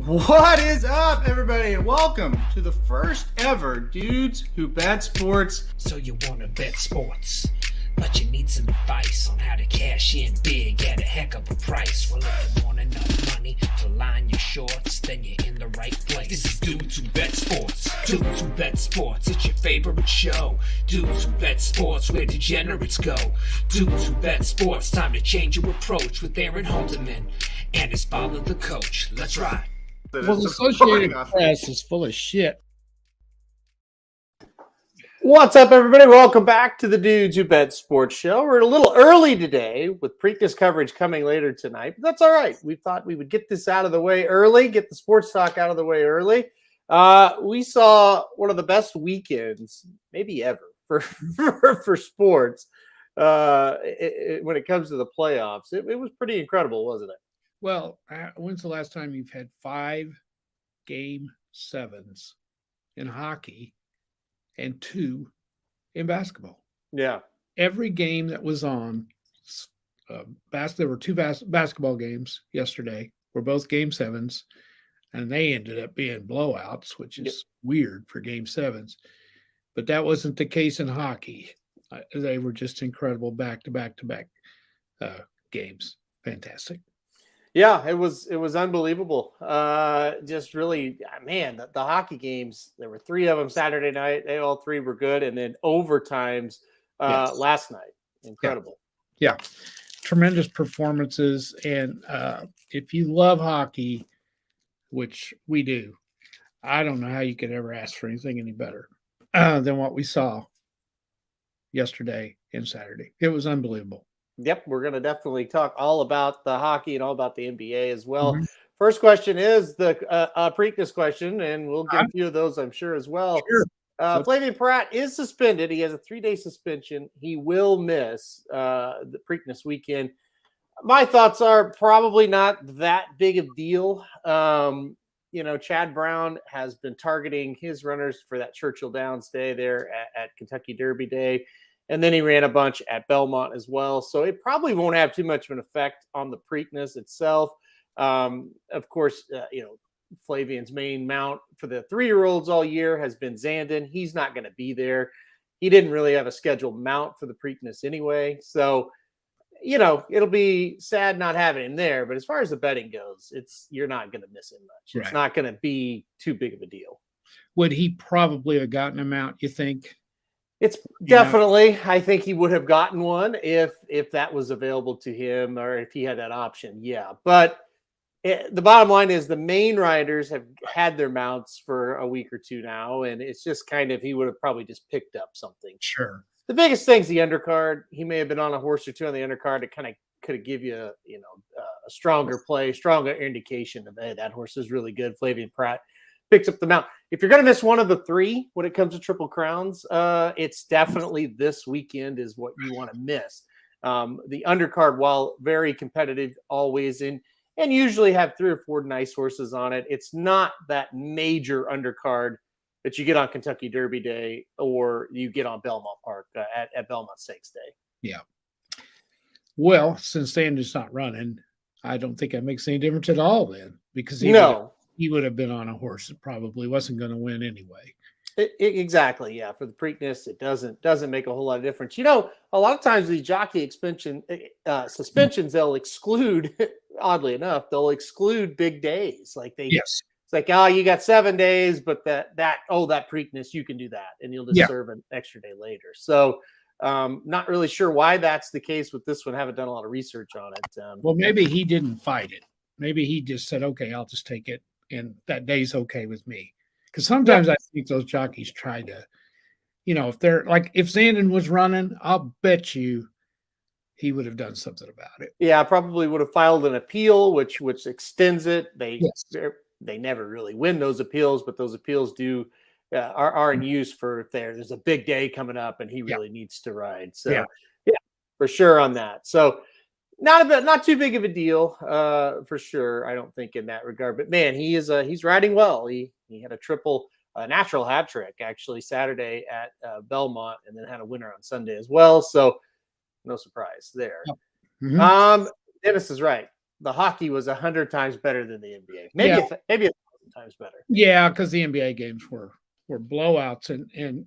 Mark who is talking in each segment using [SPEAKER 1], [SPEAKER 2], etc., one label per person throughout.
[SPEAKER 1] What is up, everybody, and welcome to the first ever Dudes Who Bet Sports.
[SPEAKER 2] So you want to bet sports, but you need some advice on how to cash in big at a heck of a price. Well, if you want enough money to line your shorts, then you're in the right place. This is Dudes Who Bet Sports. Dudes Who Bet Sports, it's your favorite show. Dudes Who Bet Sports, where degenerates go. Dudes Who Bet Sports, time to change your approach with Aaron Halterman and his father, the coach. Let's ride.
[SPEAKER 3] Well, the Associated Press is full of shit.
[SPEAKER 1] What's up, everybody? Welcome back to the Dudes Who Bet Sports show. We're a little early today with Preakness coverage coming later tonight, but that's all right. We thought we would get this out of the way early, get the sports talk out of the way early. We saw one of the best weekends, maybe ever, for sports when it comes to the playoffs. It was pretty incredible, wasn't it?
[SPEAKER 3] Well, when's the last time you've had 5 game 7s in hockey and 2 in basketball?
[SPEAKER 1] Yeah.
[SPEAKER 3] Every game that was on, there were 2 basketball games yesterday, were both game 7s, and they ended up being blowouts, which is weird for game 7s. But that wasn't the case in hockey. They were just incredible back-to-back-to-back games. Fantastic.
[SPEAKER 1] Yeah, it was unbelievable. Just really, man, the hockey games, there were 3 of them Saturday night. They all 3 were good. And then overtimes last night. Incredible.
[SPEAKER 3] Yeah. Tremendous performances. And if you love hockey, which we do, I don't know how you could ever ask for anything any better than what we saw yesterday and Saturday. It was unbelievable.
[SPEAKER 1] Yep, we're going to definitely talk all about the hockey and all about the NBA as well. Mm-hmm. First question is the Preakness question, and we'll get a few of those, I'm sure, as well.
[SPEAKER 3] Sure.
[SPEAKER 1] Flavien Prat is suspended. He has a 3-day suspension. He will miss the Preakness weekend. My thoughts are probably not that big of a deal. Chad Brown has been targeting his runners for that Churchill Downs day there at Kentucky Derby Day. And then he ran a bunch at Belmont as well. So it probably won't have too much of an effect on the Preakness itself. Of course, Flavian's main mount for the 3-year-olds all year has been Zandon. He's not going to be there. He didn't really have a scheduled mount for the Preakness anyway. So, it'll be sad not having him there. But as far as the betting goes, you're not going to miss him much. Right. It's not going to be too big of a deal.
[SPEAKER 3] Would he probably have gotten him out, you think?
[SPEAKER 1] It's definitely, I think he would have gotten one if that was available to him or if he had that option. Yeah. But the bottom line is the main riders have had their mounts for a week or 2 now. And it's just kind of, he would have probably just picked up something.
[SPEAKER 3] Sure.
[SPEAKER 1] The biggest thing's the undercard. He may have been on a horse or 2 on the undercard. It kind of could give you, a stronger play, stronger indication of, hey, that horse is really good. Flavien Prat picks up the mount. If you're going to miss one of the 3 when it comes to Triple Crowns, it's definitely this weekend is what you want to miss. The undercard, while very competitive always and usually have 3 or 4 nice horses on it, it's not that major undercard that you get on Kentucky Derby Day or you get on Belmont Park at Belmont Stakes Day.
[SPEAKER 3] Yeah. Well, since Sanders not running, I don't think that makes any difference at all then, because he would have been on a horse that probably wasn't going to win anyway.
[SPEAKER 1] Exactly, yeah. For the Preakness, it doesn't make a whole lot of difference. A lot of times the jockey suspensions, they'll exclude, oddly enough, they'll exclude big days. Like it's like, you got 7 days, but that Preakness, you can do that, and you'll just serve an extra day later. So not really sure why that's the case with this one. Haven't done a lot of research on it.
[SPEAKER 3] Well, maybe he didn't fight it. Maybe he just said, okay, I'll just take it. And that day's okay with me. Because sometimes I think those jockeys try to, if they're like, if Zandon was running, I'll bet you he would have done something about it.
[SPEAKER 1] Yeah, probably would have filed an appeal, which extends it. They never really win those appeals, but those appeals are in use for if there's a big day coming up and he really needs to ride. So yeah, for sure on that. So not too big of a deal for sure, I don't think, in that regard. But man, he's riding well. He had a natural hat trick actually Saturday at Belmont, and then had a winner on Sunday as well. So no surprise there.
[SPEAKER 3] Mm-hmm.
[SPEAKER 1] Dennis is right. the hockey was 100 times better than the NBA. Maybe 1,000 times better.
[SPEAKER 3] Yeah, because the NBA games were blowouts, and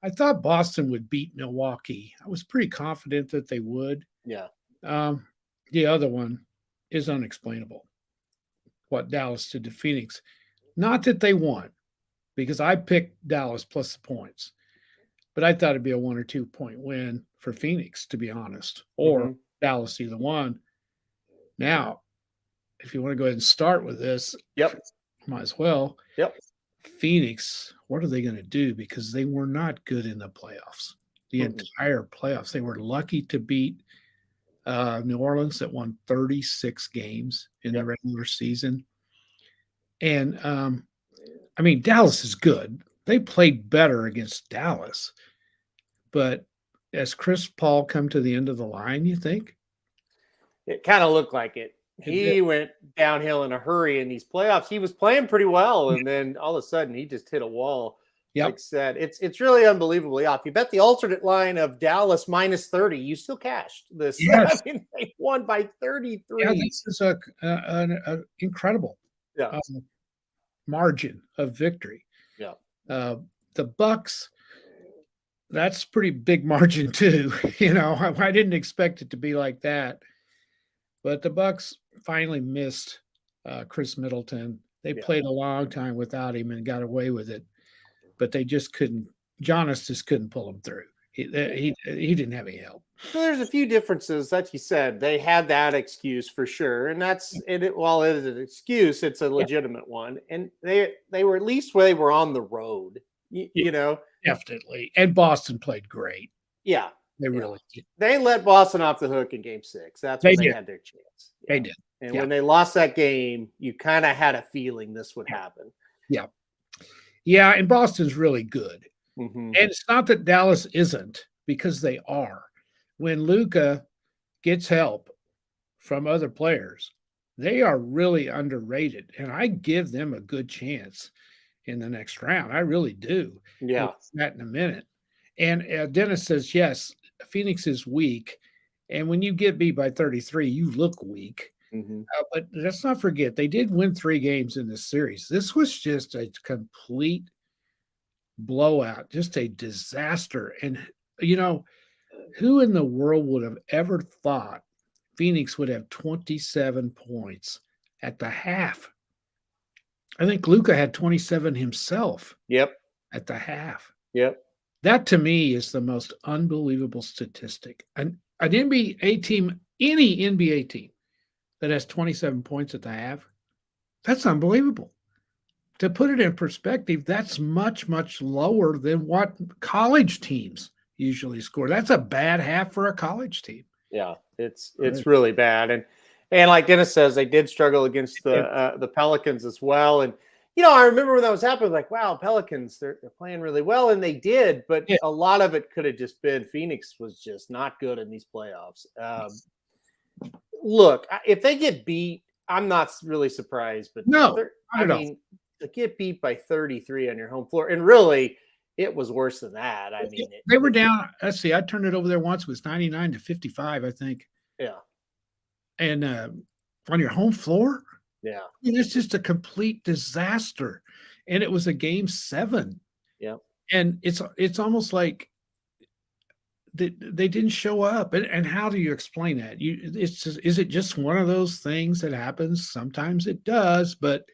[SPEAKER 3] I thought Boston would beat Milwaukee. I was pretty confident that they would.
[SPEAKER 1] Yeah.
[SPEAKER 3] The other one is unexplainable. What Dallas did to Phoenix. Not that they won, because I picked Dallas plus the points, but I thought it'd be a 1 or 2 point win for Phoenix, to be honest, or Dallas, either one. Now, if you want to go ahead and start with this, might as well. Phoenix, what are they going to do? Because they were not good in the playoffs. The entire playoffs. They were lucky to beat New Orleans that won 36 games in the regular season. And, I mean, Dallas is good. They played better against Dallas. But has Chris Paul come to the end of the line, you think?
[SPEAKER 1] It kind of looked like it. He went downhill in a hurry in these playoffs. He was playing pretty well, and then all of a sudden he just hit a wall. Like I said, it's really unbelievably off. You bet the alternate line of Dallas minus 30, you still cashed this.
[SPEAKER 3] Yes.
[SPEAKER 1] I mean, they won by 33.
[SPEAKER 3] Yeah, this is an incredible margin of victory.
[SPEAKER 1] Yeah.
[SPEAKER 3] The Bucks, that's pretty big margin too. You know, I didn't expect it to be like that. But the Bucks finally missed Chris Middleton. They played a long time without him and got away with it, but they just couldn't. Giannis just couldn't pull him through. He didn't have any help.
[SPEAKER 1] So there's a few differences that you said. They had that excuse for sure, and that's it. While it is an excuse, it's a legitimate one, and they were at least they were on the road. You know,
[SPEAKER 3] definitely. And Boston played great.
[SPEAKER 1] Yeah.
[SPEAKER 3] They really did.
[SPEAKER 1] They let Boston off the hook in game 6. That's when they had their chance.
[SPEAKER 3] They did.
[SPEAKER 1] And when they lost that game, you kind of had a feeling this would happen.
[SPEAKER 3] Yeah. Yeah, and Boston's really good. And it's not that Dallas isn't, because they are. When Luka gets help from other players, they are really underrated. And I give them a good chance in the next round. I really do.
[SPEAKER 1] Yeah.
[SPEAKER 3] We'll see that in a minute. And Dennis says, yes, Phoenix is weak. And when you get beat by 33, you look weak. But let's not forget, they did win 3 games in this series. This was just a complete blowout, just a disaster. And, you know, who in the world would have ever thought Phoenix would have 27 points at the half? I think Luka had 27 himself. At the half. That to me is the most unbelievable statistic. An NBA team, any NBA team that has 27 points at the half, that's unbelievable. To put it in perspective, that's much, much lower than what college teams usually score. That's a bad half for a college team.
[SPEAKER 1] Yeah, it's really bad. And like Dennis says, they did struggle against the Pelicans as well. And you know, I remember when that was happening, like, wow, Pelicans, they're playing really well, and they did, but a lot of it could have just been Phoenix was just not good in these playoffs. Look, if they get beat, I'm not really surprised, but I mean, to get beat by 33 on your home floor, and really, it was worse than that. I mean,
[SPEAKER 3] they were down. Let's see, I turned it over there once. It was 99-55, I think.
[SPEAKER 1] Yeah.
[SPEAKER 3] And on your home floor?
[SPEAKER 1] Yeah.
[SPEAKER 3] I mean, it's just a complete disaster. And it was a game 7.
[SPEAKER 1] Yeah.
[SPEAKER 3] And it's almost like they didn't show up. And how do you explain that? Is it just one of those things that happens? Sometimes it does, but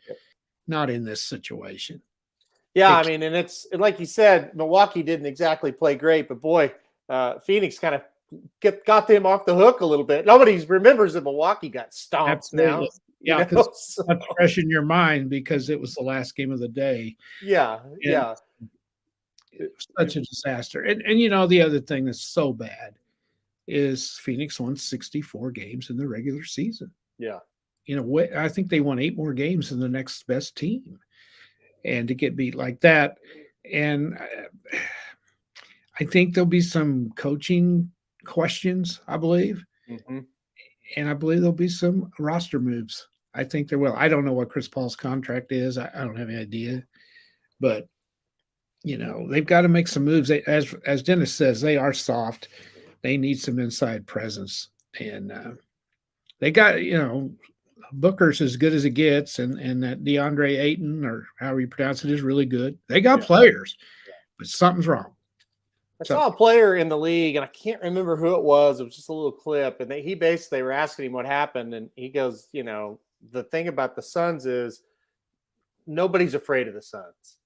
[SPEAKER 3] not in this situation.
[SPEAKER 1] Yeah, I mean, and it's like you said, Milwaukee didn't exactly play great, but boy, Phoenix kind of got them off the hook a little bit. Nobody remembers that Milwaukee got stomped now.
[SPEAKER 3] Yeah, because that's fresh in your mind because it was the last game of the day.
[SPEAKER 1] Yeah.
[SPEAKER 3] It was such a disaster. And you know, the other thing that's so bad is Phoenix won 64 games in the regular season.
[SPEAKER 1] Yeah.
[SPEAKER 3] You know, I think they won 8 more games than the next best team. And to get beat like that. And I think there'll be some coaching questions, I believe. And I believe there'll be some roster moves. I think there will. I don't know what Chris Paul's contract is. I don't have any idea. But, you know, they've got to make some moves. As Dennis says, they are soft. They need some inside presence. And they got, Booker's as good as it gets, and that DeAndre Ayton, or however you pronounce it, is really good. They got players, but something's wrong.
[SPEAKER 1] I saw a player in the league, and I can't remember who it was. It was just a little clip, and they were asking him what happened, and he goes, the thing about the Suns is nobody's afraid of the Suns.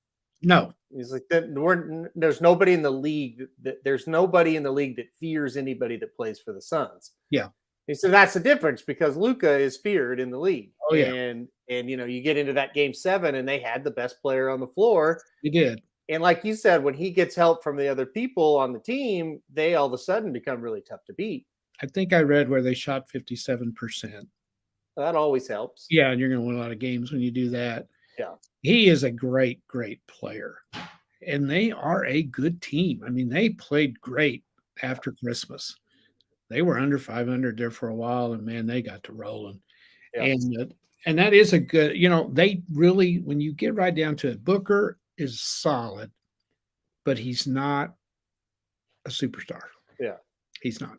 [SPEAKER 3] No,
[SPEAKER 1] he's like, there's nobody in the league that fears anybody that plays for the Suns.
[SPEAKER 3] Yeah.
[SPEAKER 1] He said that's the difference, because Luka is feared in the league.
[SPEAKER 3] Oh, yeah.
[SPEAKER 1] And you get into that game 7, and they had the best player on the floor.
[SPEAKER 3] He did.
[SPEAKER 1] And like you said, when he gets help from the other people on the team, they all of a sudden become really tough to beat.
[SPEAKER 3] I think I read where they shot 57%.
[SPEAKER 1] That always helps.
[SPEAKER 3] Yeah, and you're going to win a lot of games when you do that.
[SPEAKER 1] Yeah.
[SPEAKER 3] He is a great, great player. And they are a good team. I mean, they played great after Christmas. They were under 500 there for a while, and, man, they got to rolling. Yeah. And that is a good, they really, when you get right down to it, Booker is solid, but he's not a superstar.
[SPEAKER 1] Yeah.
[SPEAKER 3] He's not.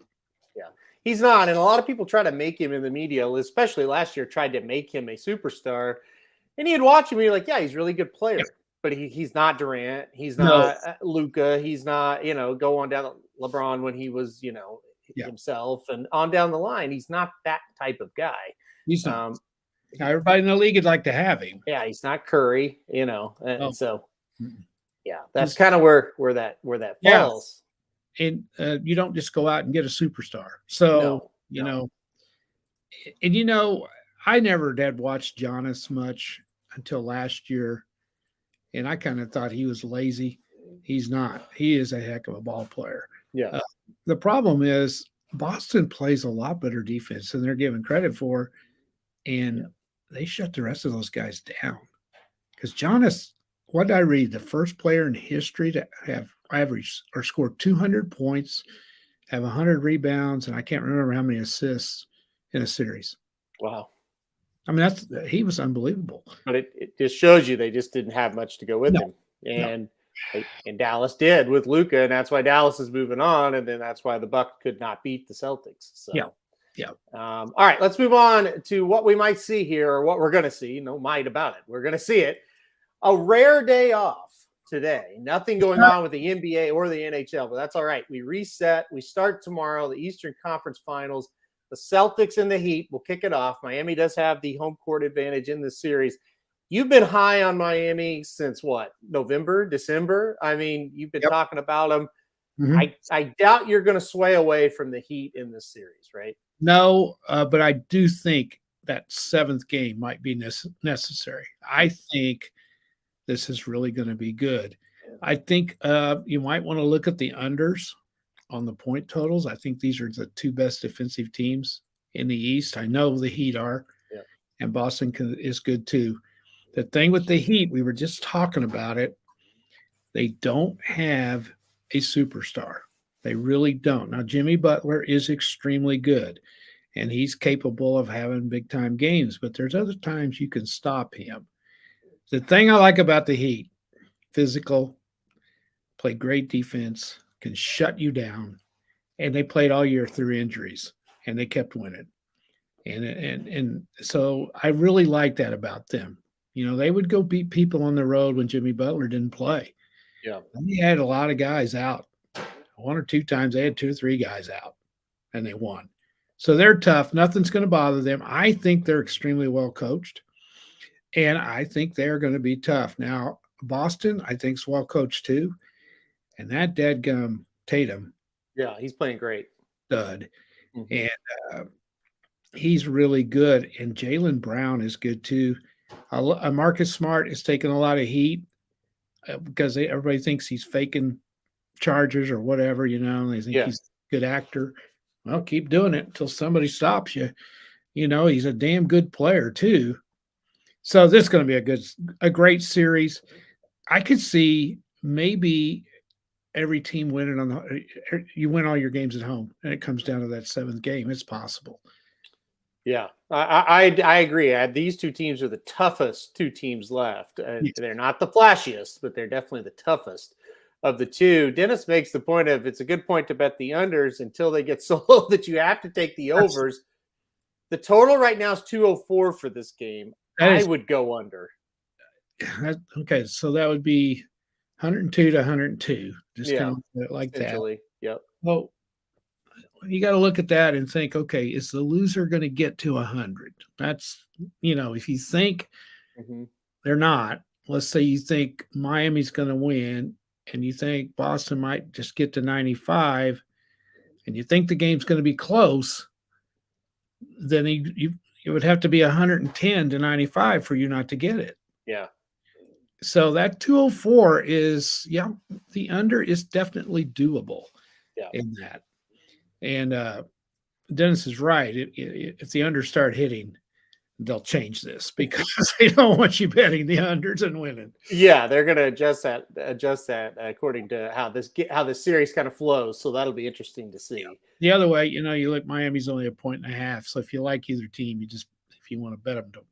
[SPEAKER 1] Yeah. He's not. And a lot of people try to make him in the media, especially last year, tried to make him a superstar. And you'd watch him and you're like, yeah, he's a really good player. Yeah. But he's not Durant. He's not Luka. He's not, go on down LeBron when he was, himself, and on down the line. He's not that type of guy.
[SPEAKER 3] He's not. Everybody in the league would like to have him.
[SPEAKER 1] Yeah, he's not Curry, and so yeah, that's kind of where that falls.
[SPEAKER 3] And you don't just go out and get a superstar. So I never did watch Giannis much until last year, and I kind of thought he was lazy. He's not. He is a heck of a ball player.
[SPEAKER 1] Yeah.
[SPEAKER 3] The problem is Boston plays a lot better defense than they're given credit for, and they shut the rest of those guys down. Because Giannis, what did I read? The first player in history to have averaged or scored 200 points, have 100 rebounds, and I can't remember how many assists in a series.
[SPEAKER 1] Wow.
[SPEAKER 3] I mean, he was unbelievable.
[SPEAKER 1] But it just shows you they just didn't have much to go with him. And Dallas did with Luka, and that's why Dallas is moving on, and then that's why the Bucks could not beat the Celtics. So.
[SPEAKER 3] Yeah.
[SPEAKER 1] All right, let's move on to what we might see here, or what we're going to see. No might about it. We're going to see it. A rare day off today. Nothing going on with the NBA or the NHL, but that's all right. We reset. We start tomorrow, the Eastern Conference Finals. The Celtics and the Heat will kick it off. Miami does have the home court advantage in this series. You've been high on Miami since what? November, December? I mean, you've been talking about them. Mm-hmm. I doubt you're going to sway away from the Heat in this series, right?
[SPEAKER 3] No, but I do think that 7th game might be necessary. I think this is really going to be good. I think you might want to look at the unders on the point totals. I think these are the 2 best defensive teams in the East. I know the Heat are, and Boston is good too. The thing with the Heat, we were just talking about it, they don't have a superstar. They really don't. Now, Jimmy Butler is extremely good, and he's capable of having big-time games, but there's other times you can stop him. The thing I like about the Heat, physical, play great defense, can shut you down, and they played all year through injuries, and they kept winning. And so I really like that about them. They would go beat people on the road when Jimmy Butler didn't play.
[SPEAKER 1] Yeah.
[SPEAKER 3] And they had a lot of guys out. 1 or 2 times they had 2 or 3 guys out, and they won. So they're tough. Nothing's going to bother them. I think they're extremely well coached, and I think they're going to be tough. Now, Boston, I think, is well coached too, and that dadgum Tatum.
[SPEAKER 1] Yeah, he's playing great.
[SPEAKER 3] Stud. Mm-hmm. And he's really good, and Jaylen Brown is good too. Marcus Smart is taking a lot of heat because everybody thinks he's faking charges or whatever, and they think he's a good actor. Well, keep doing it until somebody stops you. He's a damn good player too. So this is going to be a great series. I could see maybe every team winning you win all your games at home, and it comes down to that 7th game. It's possible.
[SPEAKER 1] Yeah, I agree. These 2 teams are the toughest 2 teams left. They're not the flashiest, but they're definitely the toughest of the 2. Dennis makes the point of it's a good point to bet the unders until they get so low that you have to take the overs. The total right now is 204 for this game. I would go under.
[SPEAKER 3] Okay, so that would be 102 to 102. Just kind of like that.
[SPEAKER 1] Yep.
[SPEAKER 3] Well, you got to look at that and think, okay, is the loser going to get to 100? That's, if you think they're not, let's say you think Miami's going to win and you think Boston might just get to 95 and you think the game's going to be close, then it would have to be 110 to 95 for you not to get it.
[SPEAKER 1] Yeah.
[SPEAKER 3] So that 204 is, the under is definitely doable in that. And Dennis is right. If the unders start hitting, they'll change this because they don't want you betting the unders and winning.
[SPEAKER 1] Yeah, they're going to adjust that according to how this series kind of flows. So that'll be interesting to see.
[SPEAKER 3] Yeah. The other way, you look, Miami's only 1.5. So if you like either team, if you want to bet them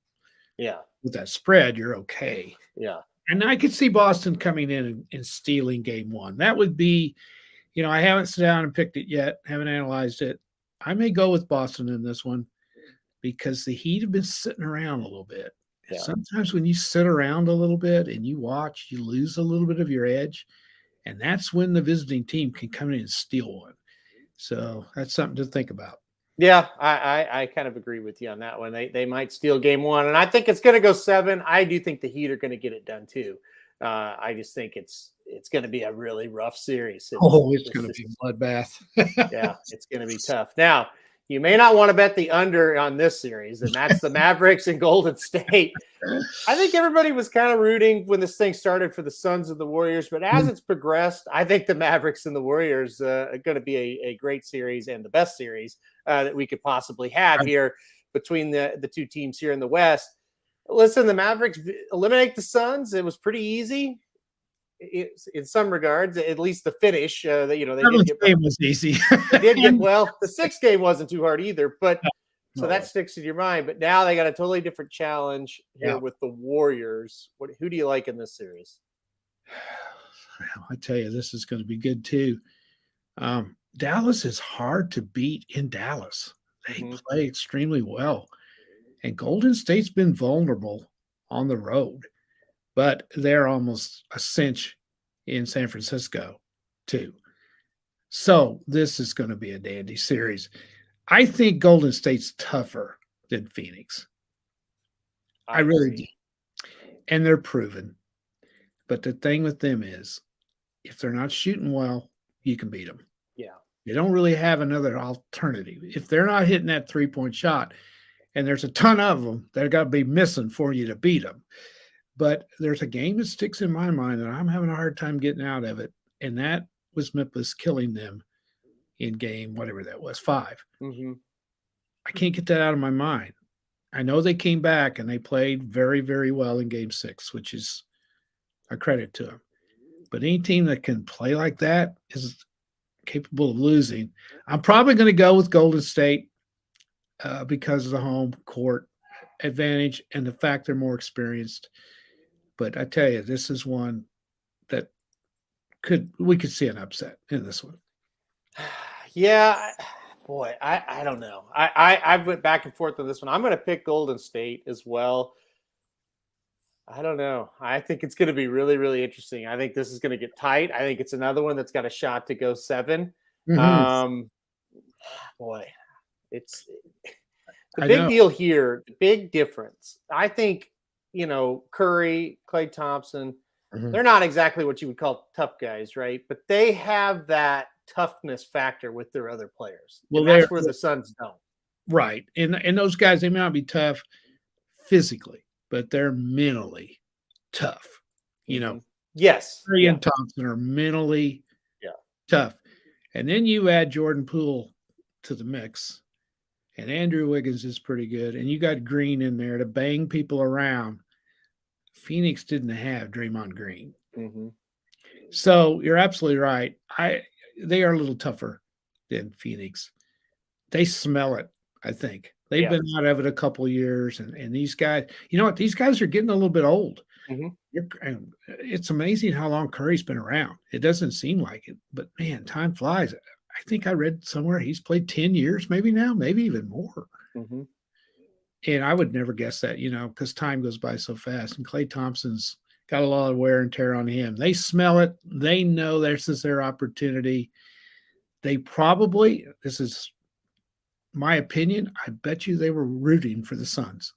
[SPEAKER 3] with that spread, you're okay.
[SPEAKER 1] Yeah.
[SPEAKER 3] And I could see Boston coming in and stealing game one. That would be, I haven't sat down and picked it yet, haven't analyzed it. I may go with Boston in this one because the Heat have been sitting around a little bit. Yeah. Sometimes when you sit around a little bit and you watch, you lose a little bit of your edge. And that's when the visiting team can come in and steal one. So that's something to think about.
[SPEAKER 1] Yeah, I kind of agree with you on that one. They might steal game one, and I think it's going to go 7. I do think the Heat are going to get it done too. I just think it's going to be a really rough series.
[SPEAKER 3] It's going to be a bloodbath.
[SPEAKER 1] Yeah, it's going to be tough. Now, you may not want to bet the under on this series, and that's the Mavericks and Golden State. I think everybody was kind of rooting when this thing started for the Suns and the Warriors, but as it's progressed, I think the Mavericks and the Warriors are going to be a great series and the best series that we could possibly have here between the two teams here in the West. Listen, the Mavericks eliminate the Suns. It was pretty easy. In some regards, at least the finish. They
[SPEAKER 3] game was easy.
[SPEAKER 1] They did get well. The 6th game wasn't too hard either, but so that sticks in your mind. But now they got a totally different challenge here with the Warriors. Who do you like in this series?
[SPEAKER 3] I tell you, this is going to be good too. Dallas is hard to beat in Dallas. They play extremely well, and Golden State's been vulnerable on the road. But they're almost a cinch in San Francisco, too. So this is going to be a dandy series. I think Golden State's tougher than Phoenix. I really do. And they're proven. But the thing with them is, if they're not shooting well, you can beat them.
[SPEAKER 1] Yeah.
[SPEAKER 3] They don't really have another alternative. If they're not hitting that three-point shot, and there's a ton of them, they're got to be missing for you to beat them. But there's a game that sticks in my mind that I'm having a hard time getting out of it, and that was Memphis killing them in game, whatever that was, 5. I can't get that out of my mind. I know they came back and they played very, very well in game 6, which is a credit to them. But any team that can play like that is capable of losing. I'm probably going to go with Golden State because of the home court advantage and the fact they're more experienced. But I tell you, this is one that we could see an upset in this one.
[SPEAKER 1] Yeah, boy, I don't know. I went back and forth on this one. I'm going to pick Golden State as well. I don't know. I think it's going to be really, really interesting. I think this is going to get tight. I think it's another one that's got a shot to go 7. Boy, it's the big deal here. The big difference. I think, Curry, Klay Thompson, they're not exactly what you would call tough guys, right? But they have that toughness factor with their other players. Well, that's where the Suns don't.
[SPEAKER 3] Right. And those guys, they may not be tough physically, but they're mentally tough.
[SPEAKER 1] Yes.
[SPEAKER 3] Curry and Thompson are mentally tough. And then you add Jordan Poole to the mix, and Andrew Wiggins is pretty good, and you got Green in there to bang people around. Phoenix didn't have Draymond Green. So you're absolutely right. They are a little tougher than Phoenix. They smell it, I think. They've been out of it a couple of years, and these guys, you know what? These guys are getting a little bit old. It's amazing how long Curry's been around. It doesn't seem like it, but man, time flies. I think I read somewhere he's played 10 years, maybe now, maybe even more. And I would never guess that, because time goes by so fast. And Klay Thompson's got a lot of wear and tear on him. They smell it. They know this is their opportunity. They probably, this is my opinion, I bet you they were rooting for the Suns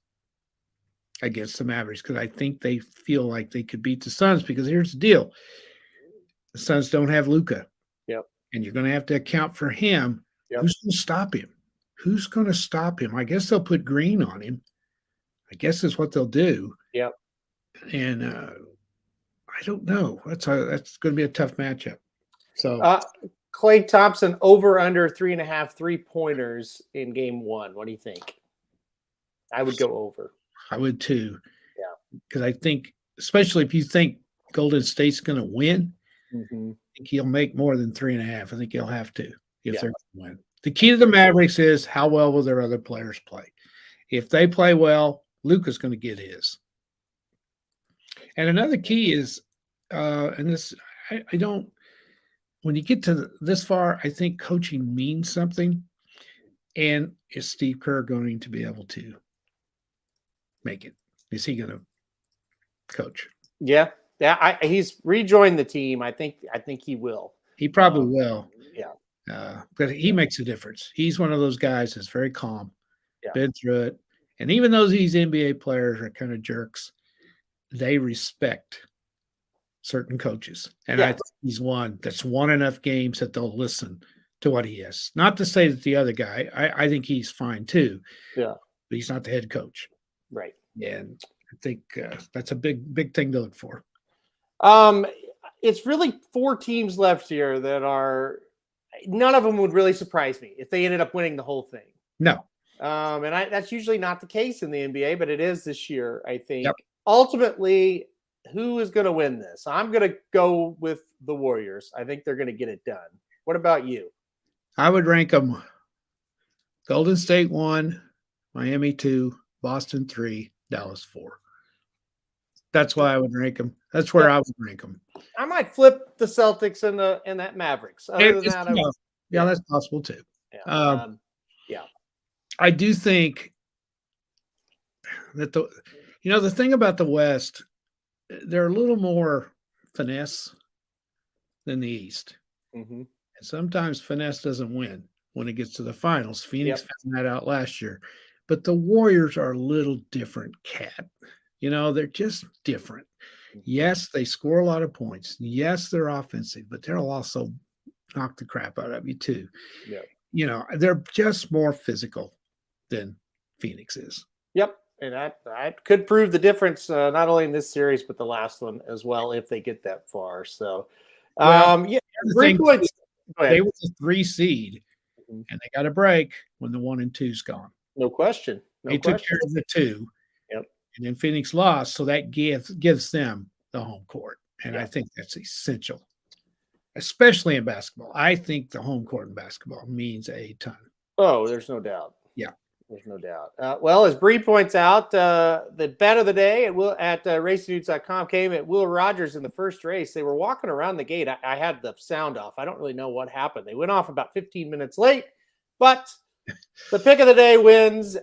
[SPEAKER 3] against the Mavericks because I think they feel like they could beat the Suns because here's the deal. The Suns don't have Luka.
[SPEAKER 1] Yep.
[SPEAKER 3] And you're going to have to account for him.
[SPEAKER 1] Yep.
[SPEAKER 3] Who's going to stop him? Who's going to stop him? I guess they'll put Green on him. I guess that's what they'll do.
[SPEAKER 1] Yep.
[SPEAKER 3] And I don't know. That's going to be a tough matchup. So
[SPEAKER 1] Klay Thompson over under 3.5 3-pointers in game 1. What do you think? I would go over.
[SPEAKER 3] I would too.
[SPEAKER 1] Yeah.
[SPEAKER 3] Because I think, especially if you think Golden State's going to win,
[SPEAKER 1] mm-hmm.
[SPEAKER 3] I think he'll make more than 3.5. I think he'll have to if they're going to win. The key to the Mavericks is how well will their other players play. If they play well, Luka's going to get his. And another key is, and this, I don't, when you get to this far, I think coaching means something. And is Steve Kerr going to be able to make it? Is he going to coach?
[SPEAKER 1] Yeah. Yeah. He's rejoined the team. I think he will.
[SPEAKER 3] He probably will.
[SPEAKER 1] Yeah.
[SPEAKER 3] But he makes a difference. He's one of those guys that's very calm, been through it. And even though these NBA players are kind of jerks, they respect certain coaches. And I think he's one that's won enough games that they'll listen to what he has. Not to say that the other guy, I think he's fine too.
[SPEAKER 1] Yeah.
[SPEAKER 3] But he's not the head coach.
[SPEAKER 1] Right.
[SPEAKER 3] And I think that's a big thing to look for.
[SPEAKER 1] It's really 4 teams left here that are – none of them would really surprise me if they ended up winning the whole thing.
[SPEAKER 3] No.
[SPEAKER 1] And that's usually not the case in the NBA, but it is this year, I think.
[SPEAKER 3] Yep.
[SPEAKER 1] Ultimately, who is going to win this? I'm going to go with the Warriors. I think they're going to get it done. What about you?
[SPEAKER 3] I would rank them Golden State 1, Miami 2, Boston 3, Dallas 4. That's why I would rank them. That's where I would rank them.
[SPEAKER 1] I might flip the Celtics and that Mavericks. Other than that,
[SPEAKER 3] that's possible too.
[SPEAKER 1] Yeah.
[SPEAKER 3] I do think that the thing about the West, they're a little more finesse than the East.
[SPEAKER 1] Mm-hmm.
[SPEAKER 3] And sometimes finesse doesn't win when it gets to the finals. Phoenix found that out last year. But the Warriors are a little different cat. They're just different. Yes, they score a lot of points. Yes, they're offensive, but they'll also knock the crap out of you too.
[SPEAKER 1] Yeah.
[SPEAKER 3] They're just more physical than Phoenix is.
[SPEAKER 1] Yep. And that could prove the difference, not only in this series, but the last one as well, if they get that far. So,
[SPEAKER 3] they were the 3 seed, and they got a break when the 1 and 2's gone.
[SPEAKER 1] No question.
[SPEAKER 3] They took care of the 2.
[SPEAKER 1] Yep.
[SPEAKER 3] And then Phoenix lost, so that gives them the home court. And I think that's essential, especially in basketball. I think the home court in basketball means a ton.
[SPEAKER 1] Oh, there's no doubt.
[SPEAKER 3] Yeah.
[SPEAKER 1] There's no doubt. Well, as Bree points out, the bet of the day at racedudes.com came at Will Rogers in the first race. They were walking around the gate. I had the sound off. I don't really know what happened. They went off about 15 minutes late, but the pick of the day wins,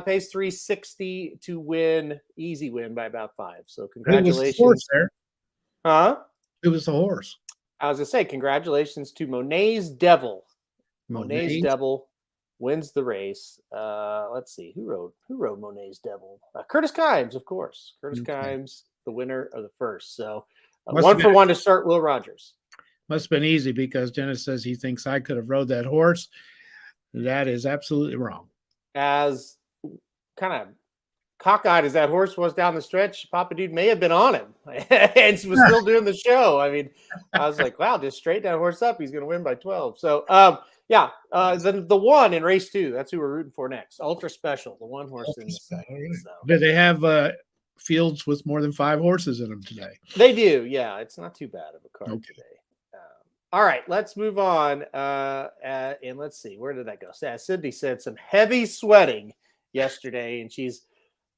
[SPEAKER 1] pays $360 to win, easy win by about 5. So congratulations.
[SPEAKER 3] Who was the horse there?
[SPEAKER 1] Huh?
[SPEAKER 3] Who was the horse?
[SPEAKER 1] I was going to say congratulations to Monet's Devil. Monet's Devil wins the race. Let's see. Who rode Monet's Devil? Curtis Kimes, of course. Curtis Kimes, the winner of the first. So 1 for 1 to start Will Rogers.
[SPEAKER 3] Must have been easy because Dennis says he thinks I could have rode that horse. That is absolutely wrong.
[SPEAKER 1] As kind of cockeyed as that horse was down the stretch, Papa Dude may have been on him and was still doing the show. I mean, I was like, wow, just straight down horse up. He's going to win by 12. So, the 1 in race 2, that's who we're rooting for next. Ultra Special, the 1 horse in the second. So.
[SPEAKER 3] Do they have fields with more than 5 horses in them today?
[SPEAKER 1] They do. Yeah, it's not too bad of a card today. All right, let's move on. And let's see, where did that go? Sydney said some heavy sweating yesterday, and she's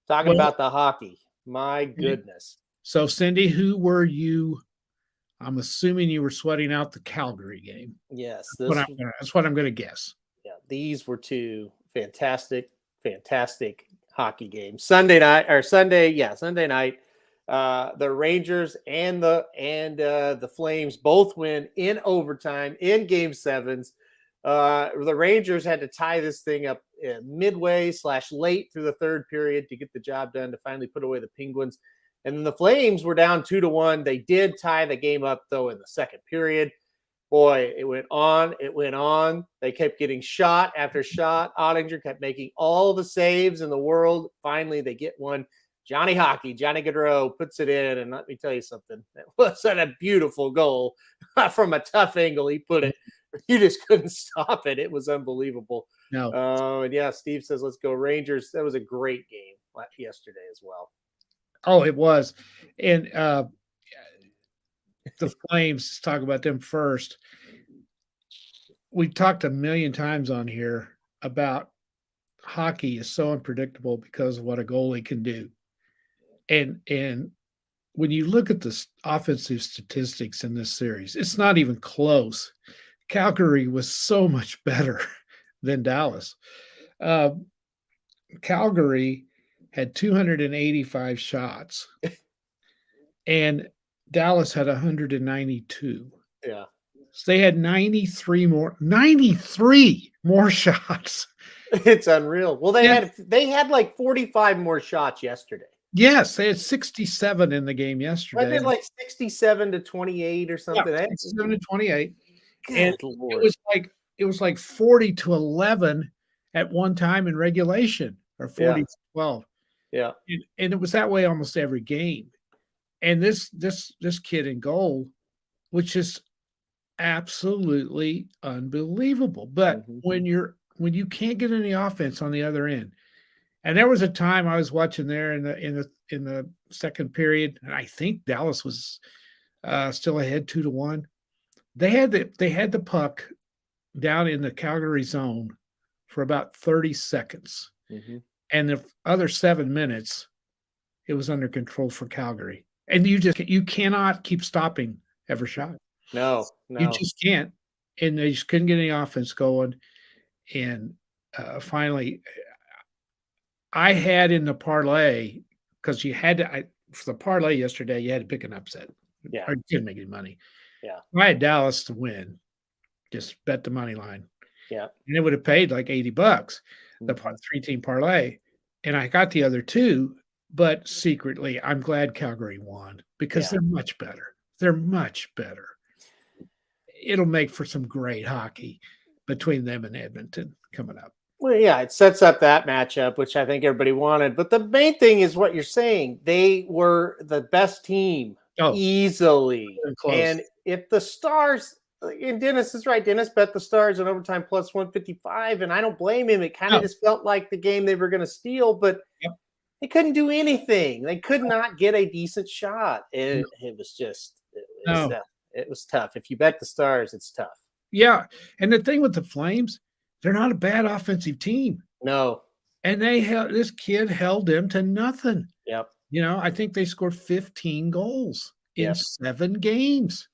[SPEAKER 1] talking about the hockey. My goodness.
[SPEAKER 3] So, Cindy, who were you? I'm assuming you were sweating out the Calgary game.
[SPEAKER 1] Yes.
[SPEAKER 3] That's what I'm going to guess.
[SPEAKER 1] Yeah, these were 2 fantastic hockey game. Sunday night. Sunday night. The Rangers and the Flames both win in overtime in game sevens. The Rangers had to tie this thing up midway / late through the third period to get the job done to finally put away the Penguins. And then the Flames were down 2-1. They did tie the game up, though, in the second period. Boy, it went on. It went on. They kept getting shot after shot. Ottinger kept making all the saves in the world. Finally, they get one. Johnny Gaudreau puts it in. And let me tell you something. It was a beautiful goal from a tough angle. He put it. You just couldn't stop it. It was unbelievable.
[SPEAKER 3] No.
[SPEAKER 1] And yeah, Steve says, let's go Rangers. That was a great game yesterday as well.
[SPEAKER 3] Oh, it was. And the Flames, let's talk about them first. We talked a million times on here about hockey is so unpredictable because of what a goalie can do. And when you look at the offensive statistics in this series, it's not even close. Calgary was so much better than Dallas. Calgary had 285 shots, and Dallas had 192.
[SPEAKER 1] Yeah.
[SPEAKER 3] So they had 93 more shots.
[SPEAKER 1] It's unreal. Well, they had like 45 more shots yesterday.
[SPEAKER 3] Yes, they had 67 in the game yesterday.
[SPEAKER 1] I did like 67-28 or something.
[SPEAKER 3] Yeah, 67-28.
[SPEAKER 1] Good
[SPEAKER 3] And
[SPEAKER 1] Lord.
[SPEAKER 3] it was like 40-11 at one time in regulation, or 40-12.
[SPEAKER 1] Yeah.
[SPEAKER 3] And it was that way almost every game. And this kid in goal was just absolutely unbelievable. But when you can't get any offense on the other end, and there was a time I was watching there in the second period, and I think Dallas was still ahead 2-1. They had the puck down in the Calgary zone for about 30 seconds. And the other 7 minutes, it was under control for Calgary. And you cannot keep stopping every shot.
[SPEAKER 1] No.
[SPEAKER 3] You just can't. And they just couldn't get any offense going. And finally, I had in the parlay, because you had to, for the parlay yesterday, you had to pick an upset.
[SPEAKER 1] Yeah.
[SPEAKER 3] Or you couldn't make any money.
[SPEAKER 1] Yeah.
[SPEAKER 3] I had Dallas to win. Just bet the money line.
[SPEAKER 1] Yeah.
[SPEAKER 3] And it would have paid like $80, the 3-team parlay. And I got the other two, but secretly, I'm glad Calgary won because they're much better. They're much better. It'll make for some great hockey between them and Edmonton coming up.
[SPEAKER 1] Well, yeah, it sets up that matchup, which I think everybody wanted. But the main thing is what you're saying. They were the best team easily. And if the Stars, and Dennis is right, Dennis bet the Stars in overtime plus 155, and I don't blame him. It kind of just felt like the game they were going to steal, but they couldn't do anything. They could not get a decent shot. It was just, it was tough. If you bet the Stars, it's tough.
[SPEAKER 3] Yeah. And the thing with the Flames, they're not a bad offensive team.
[SPEAKER 1] No.
[SPEAKER 3] And this kid held them to nothing.
[SPEAKER 1] Yep.
[SPEAKER 3] You know, I think they scored 15 goals in 7 games.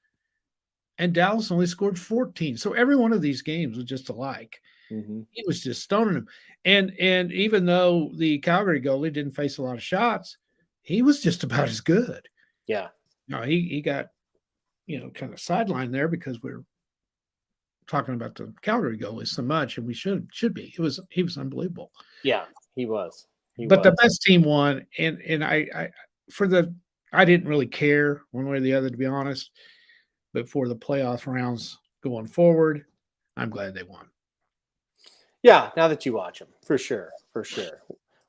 [SPEAKER 3] And Dallas only scored 14. So every one of these games was just alike. He was just stoning them. And even though the Calgary goalie didn't face a lot of shots, he was just about as good.
[SPEAKER 1] Yeah.
[SPEAKER 3] No, he got, kind of sidelined there because we're talking about the Calgary goalie so much, and we should be. He was unbelievable.
[SPEAKER 1] Yeah, he was.
[SPEAKER 3] The best team won, and I didn't really care one way or the other, to be honest. But for the playoff rounds going forward, I'm glad they won.
[SPEAKER 1] Yeah, now that you watch them, for sure.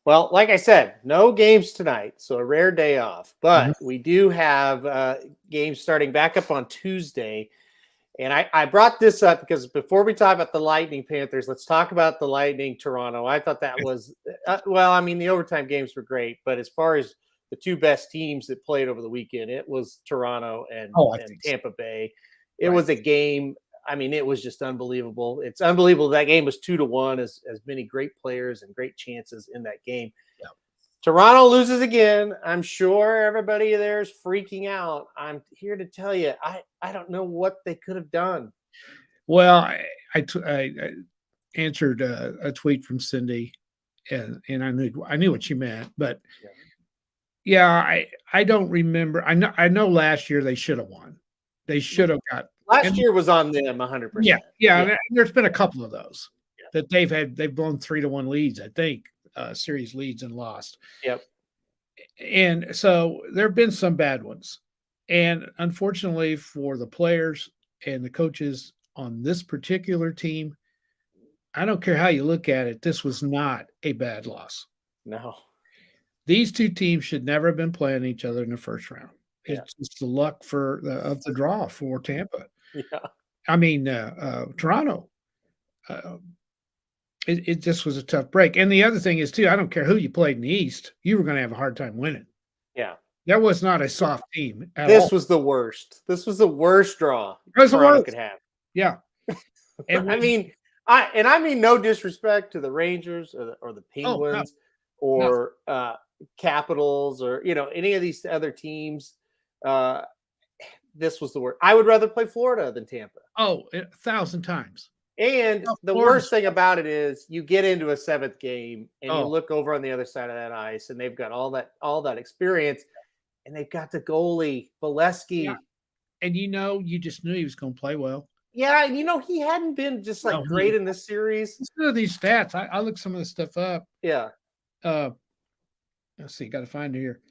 [SPEAKER 1] Well, like I said, no games tonight, so a rare day off. But we do have games starting back up on Tuesday. And I brought this up because before we talk about the Lightning Panthers, let's talk about the Lightning Toronto. I thought that was, the overtime games were great. But as far as the two best teams that played over the weekend, it was Toronto and Tampa Bay. It was a game. I mean, it was just unbelievable. It's unbelievable that game was 2-1, as many great players and great chances in that game. Yeah. Toronto loses again. I'm sure everybody there is freaking out. I'm here to tell you, I don't know what they could have done.
[SPEAKER 3] Well, I answered a tweet from Cindy, and I knew what you meant, but yeah, I don't remember. I know last year they should have won. They should have got
[SPEAKER 1] Last year was on them 100%.
[SPEAKER 3] Yeah. There's been a couple of those that they've blown 3-1 leads, I think, series leads and lost.
[SPEAKER 1] Yep.
[SPEAKER 3] And so there have been some bad ones. And unfortunately for the players and the coaches on this particular team, I don't care how you look at it, this was not a bad loss.
[SPEAKER 1] No.
[SPEAKER 3] These two teams should never have been playing each other in the first round. It's just the luck of the draw for Tampa.
[SPEAKER 1] Yeah.
[SPEAKER 3] I mean, Toronto. It just was a tough break. And the other thing is, too, I don't care who you played in the East, you were going to have a hard time winning.
[SPEAKER 1] Yeah.
[SPEAKER 3] That was not a soft team at all.
[SPEAKER 1] This was the worst. This was the worst draw Toronto could have.
[SPEAKER 3] Yeah.
[SPEAKER 1] And I mean no disrespect to the Rangers or the Penguins or Capitals or any of these other teams. This was the worst. I would rather play Florida than Tampa.
[SPEAKER 3] Oh, 1,000 times.
[SPEAKER 1] And the worst thing about it is you get into a 7th game and you look over on the other side of that ice and they've got all that experience and they've got the goalie, Valesky.
[SPEAKER 3] Yeah. And you just knew he was going to play well.
[SPEAKER 1] Yeah, and he hadn't been just great in this series.
[SPEAKER 3] Listen to these stats. I looked some of this stuff up.
[SPEAKER 1] Yeah.
[SPEAKER 3] Let's see, got to find it here.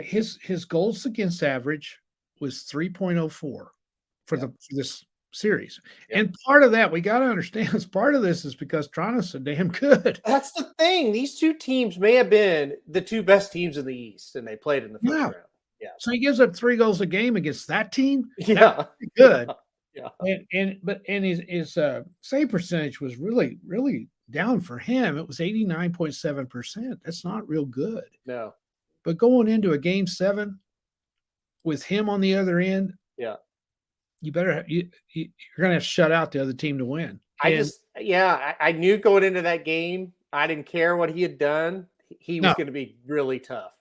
[SPEAKER 3] His goals against average was 3.04 for this series. Yep. And part of that, we got to understand, part of this is because Toronto's so damn good.
[SPEAKER 1] That's the thing. These two teams may have been the two best teams in the East, and they played in the first round. Yeah.
[SPEAKER 3] So he gives up 3 goals a game against that team.
[SPEAKER 1] Yeah.
[SPEAKER 3] Good.
[SPEAKER 1] Yeah.
[SPEAKER 3] And his save percentage was really, really down for him. It was 89.7%. That's not real good.
[SPEAKER 1] No.
[SPEAKER 3] But going into a game 7 with him on the other end, you better you're going to have to shut out the other team to win.
[SPEAKER 1] I knew going into that game, I didn't care what he had done. He was going to be really tough.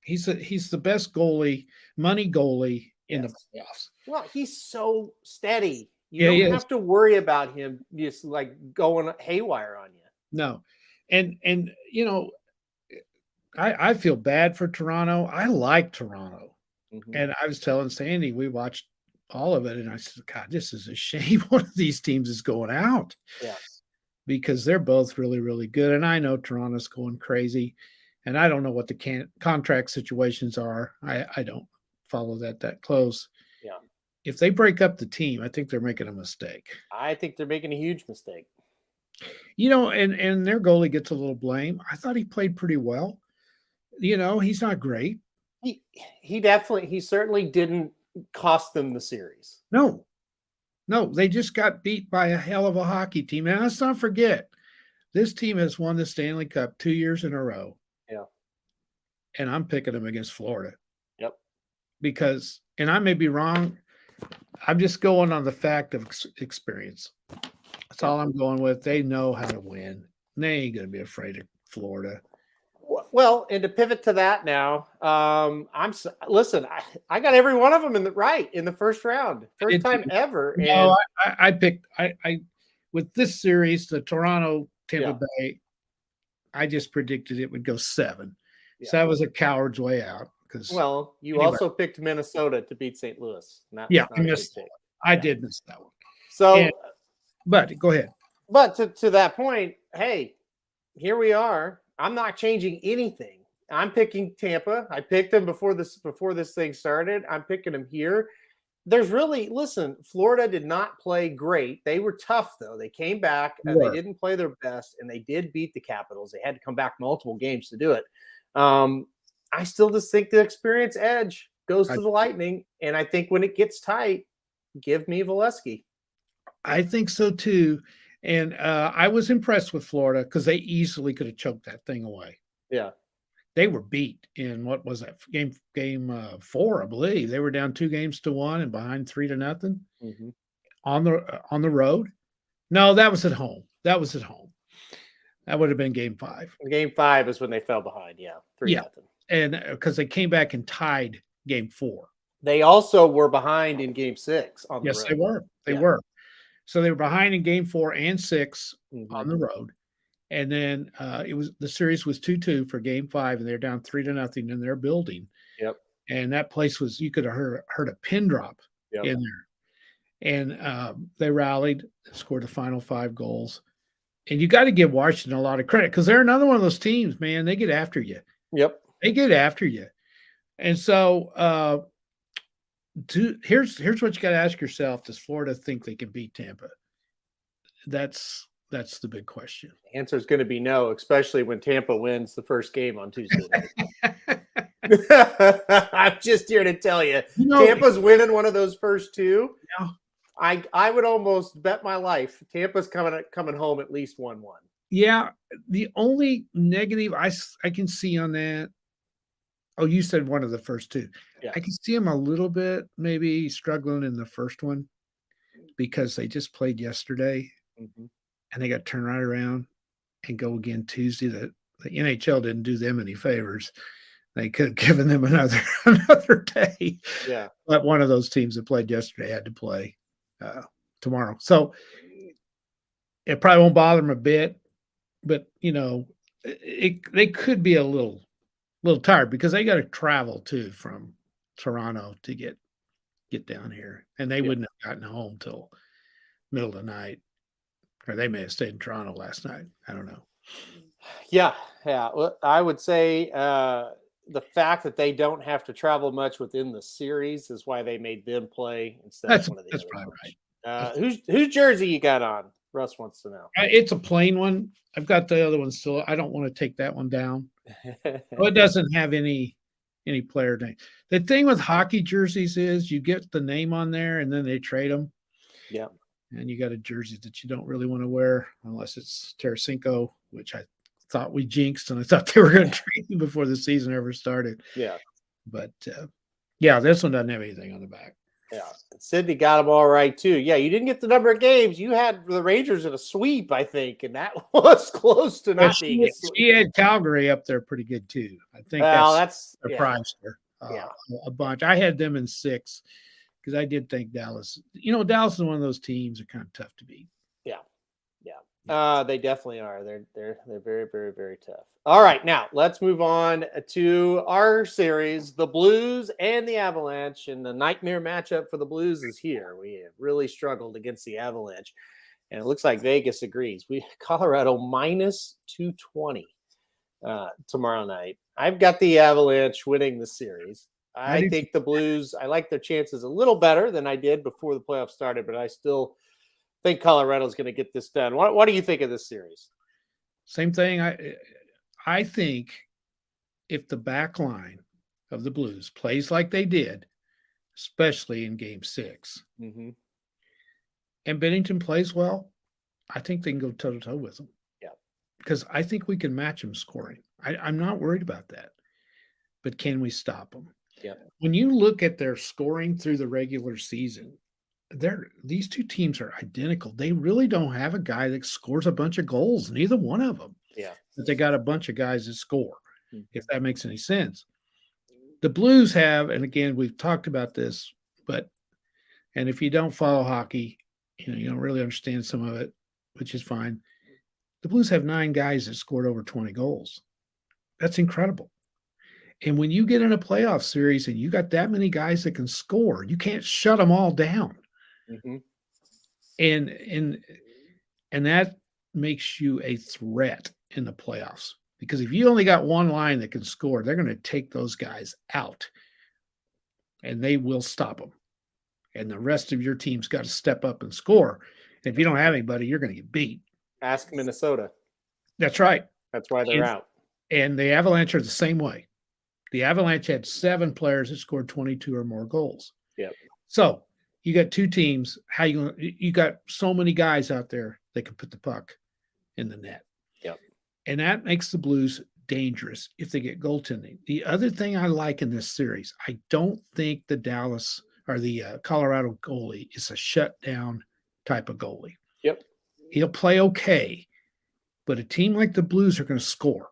[SPEAKER 3] He's the best goalie, money goalie in the playoffs.
[SPEAKER 1] Well, he's so steady. You don't have to worry about him just going haywire on you.
[SPEAKER 3] No. And I feel bad for Toronto. I like Toronto. Mm-hmm. And I was telling Sandy, we watched all of it, and I said, God, this is a shame one of these teams is going out.
[SPEAKER 1] Yeah.
[SPEAKER 3] Because they're both really, really good. And I know Toronto's going crazy. And I don't know what the contract situations are. I don't follow that close.
[SPEAKER 1] Yeah.
[SPEAKER 3] If they break up the team, I think they're making a mistake.
[SPEAKER 1] I think they're making a huge mistake.
[SPEAKER 3] And their goalie gets a little blame. I thought he played pretty well. He's not great.
[SPEAKER 1] He certainly didn't cost them the series.
[SPEAKER 3] No, they just got beat by a hell of a hockey team. And let's not forget, this team has won the Stanley Cup 2 years in a row.
[SPEAKER 1] Yeah.
[SPEAKER 3] And I'm picking them against Florida.
[SPEAKER 1] Yep.
[SPEAKER 3] Because, and I may be wrong, I'm just going on the fact of experience. That's all I'm going with. They know how to win. They ain't going to be afraid of Florida.
[SPEAKER 1] Well, and to pivot to that now, listen. I got every one of them in the first round, first time ever.
[SPEAKER 3] No, I picked. I with this series, the Toronto Tampa Bay. I just predicted it would go 7. Yeah. So that was a coward's way out.
[SPEAKER 1] Well, you also picked Minnesota to beat St. Louis.
[SPEAKER 3] I did miss that one.
[SPEAKER 1] So,
[SPEAKER 3] but go ahead.
[SPEAKER 1] But to that point, hey, here we are. I'm not changing anything. I'm picking Tampa. I picked them before this thing started. I'm picking them here. Florida did not play great. They were tough, though. They came back and they didn't play their best, and they did beat the Capitals. They had to come back multiple games to do it. I still just think the experience edge goes to the Lightning, and I think when it gets tight, give me Valesky.
[SPEAKER 3] I think so, too. And I was impressed with Florida because they easily could have choked that thing away.
[SPEAKER 1] Yeah.
[SPEAKER 3] They were beat in what was that game 4, I believe. They were down 2-1 and behind 3-0 on the road. No, that was at home. That would have been game 5.
[SPEAKER 1] Game 5 is when they fell behind. Yeah. 3-0.
[SPEAKER 3] And because they came back and tied game 4.
[SPEAKER 1] They also were behind in game 6 on the road.
[SPEAKER 3] Yes, they were. They were. So they were behind in game 4 and 6 on the road. And then the series was 2-2 for game 5, and they're down 3-0 in their building.
[SPEAKER 1] Yep.
[SPEAKER 3] And that place was, you could have heard a pin drop
[SPEAKER 1] Yep.
[SPEAKER 3] in there. And they rallied, scored the final 5 goals. And you got to give Washington a lot of credit because they're another one of those teams, man. They get after you.
[SPEAKER 1] Yep.
[SPEAKER 3] They get after you. And so here's what you got to ask yourself. Does Florida think they can beat Tampa? That's the big question.
[SPEAKER 1] The answer is going to be no, especially when Tampa wins the first game on Tuesday night. I'm just here to tell you, Tampa's winning one of those first 2.
[SPEAKER 3] Yeah.
[SPEAKER 1] I would almost bet my life Tampa's coming home at least 1-1.
[SPEAKER 3] Yeah, the only negative I can see on that. Oh, you said one of the first 2.
[SPEAKER 1] Yeah.
[SPEAKER 3] I can see them a little bit maybe struggling in the first one because they just played yesterday.
[SPEAKER 1] Mm-hmm.
[SPEAKER 3] And they got to turn right around and go again Tuesday. The NHL didn't do them any favors. They could have given them another day.
[SPEAKER 1] Yeah.
[SPEAKER 3] But one of those teams that played yesterday had to play tomorrow. So it probably won't bother them a bit. But, they could be a little tired because they got to travel, too, from Toronto to get down here. And they wouldn't have gotten home till middle of the night. Or they may have stayed in Toronto last night. I don't know.
[SPEAKER 1] Yeah. Well, I would say the fact that they don't have to travel much within the series is why they made them play instead of one of the other
[SPEAKER 3] probably
[SPEAKER 1] right. Whose jersey you got on? Russ wants to know.
[SPEAKER 3] It's a plain one. I've got the other one still. I don't want to take that one down. Well, it doesn't have any player name. The thing with hockey jerseys is you get the name on there and then they trade them.
[SPEAKER 1] Yeah.
[SPEAKER 3] And you got a jersey that you don't really want to wear unless it's Tarasenko, which I thought we jinxed, and I thought they were going to trade him before the season ever started.
[SPEAKER 1] Yeah.
[SPEAKER 3] But, this one doesn't have anything on the back.
[SPEAKER 1] Yeah. Sydney got them all right, too. Yeah, you didn't get the number of games. You had the Rangers in a sweep, I think, and that was close to not being a sweep.
[SPEAKER 3] She had Calgary up there pretty good, too. I think that's surprised her a bunch. I had them in 6. Because I did think Dallas, Dallas is one of those teams that are kind of tough to beat.
[SPEAKER 1] Yeah. They definitely are. They're very, very, very tough. All right, now let's move on to our series, the Blues and the Avalanche, and the nightmare matchup for the Blues is here. We have really struggled against the Avalanche, and it looks like Vegas agrees. Colorado minus 220 tomorrow night. I've got the Avalanche winning the series. I think the Blues, I like their chances a little better than I did before the playoffs started, but I still think Colorado's going to get this done. What do you think of this series?
[SPEAKER 3] Same thing. I think if the back line of the Blues plays like they did, especially in Game 6,
[SPEAKER 1] mm-hmm.
[SPEAKER 3] and Bennington plays well, I think they can go toe-to-toe with them.
[SPEAKER 1] Yeah.
[SPEAKER 3] Because I think we can match them scoring. I'm not worried about that. But can we stop them?
[SPEAKER 1] Yeah.
[SPEAKER 3] When you look at their scoring through the regular season, these two teams are identical. They really don't have a guy that scores a bunch of goals, neither one of them.
[SPEAKER 1] Yeah.
[SPEAKER 3] But they got a bunch of guys that score, if that makes any sense. The Blues have, and again, we've talked about this, and if you don't follow hockey, you don't really understand some of it, which is fine. The Blues have 9 guys that scored over 20 goals. That's incredible. And when you get in a playoff series and you got that many guys that can score, you can't shut them all down.
[SPEAKER 1] Mm-hmm.
[SPEAKER 3] And that makes you a threat in the playoffs. Because if you only got one line that can score, they're going to take those guys out. And they will stop them. And the rest of your team's got to step up and score. And if you don't have anybody, you're going to get beat.
[SPEAKER 1] Ask Minnesota.
[SPEAKER 3] That's right.
[SPEAKER 1] That's why they're out.
[SPEAKER 3] And the Avalanche are the same way. The Avalanche had 7 players that scored 22 or more goals.
[SPEAKER 1] Yep.
[SPEAKER 3] So you got 2 teams. You got so many guys out there that can put the puck in the net.
[SPEAKER 1] Yep.
[SPEAKER 3] And that makes the Blues dangerous if they get goaltending. The other thing I like in this series, I don't think the Dallas or the Colorado goalie is a shutdown type of goalie.
[SPEAKER 1] Yep.
[SPEAKER 3] He'll play okay, but a team like the Blues are going to score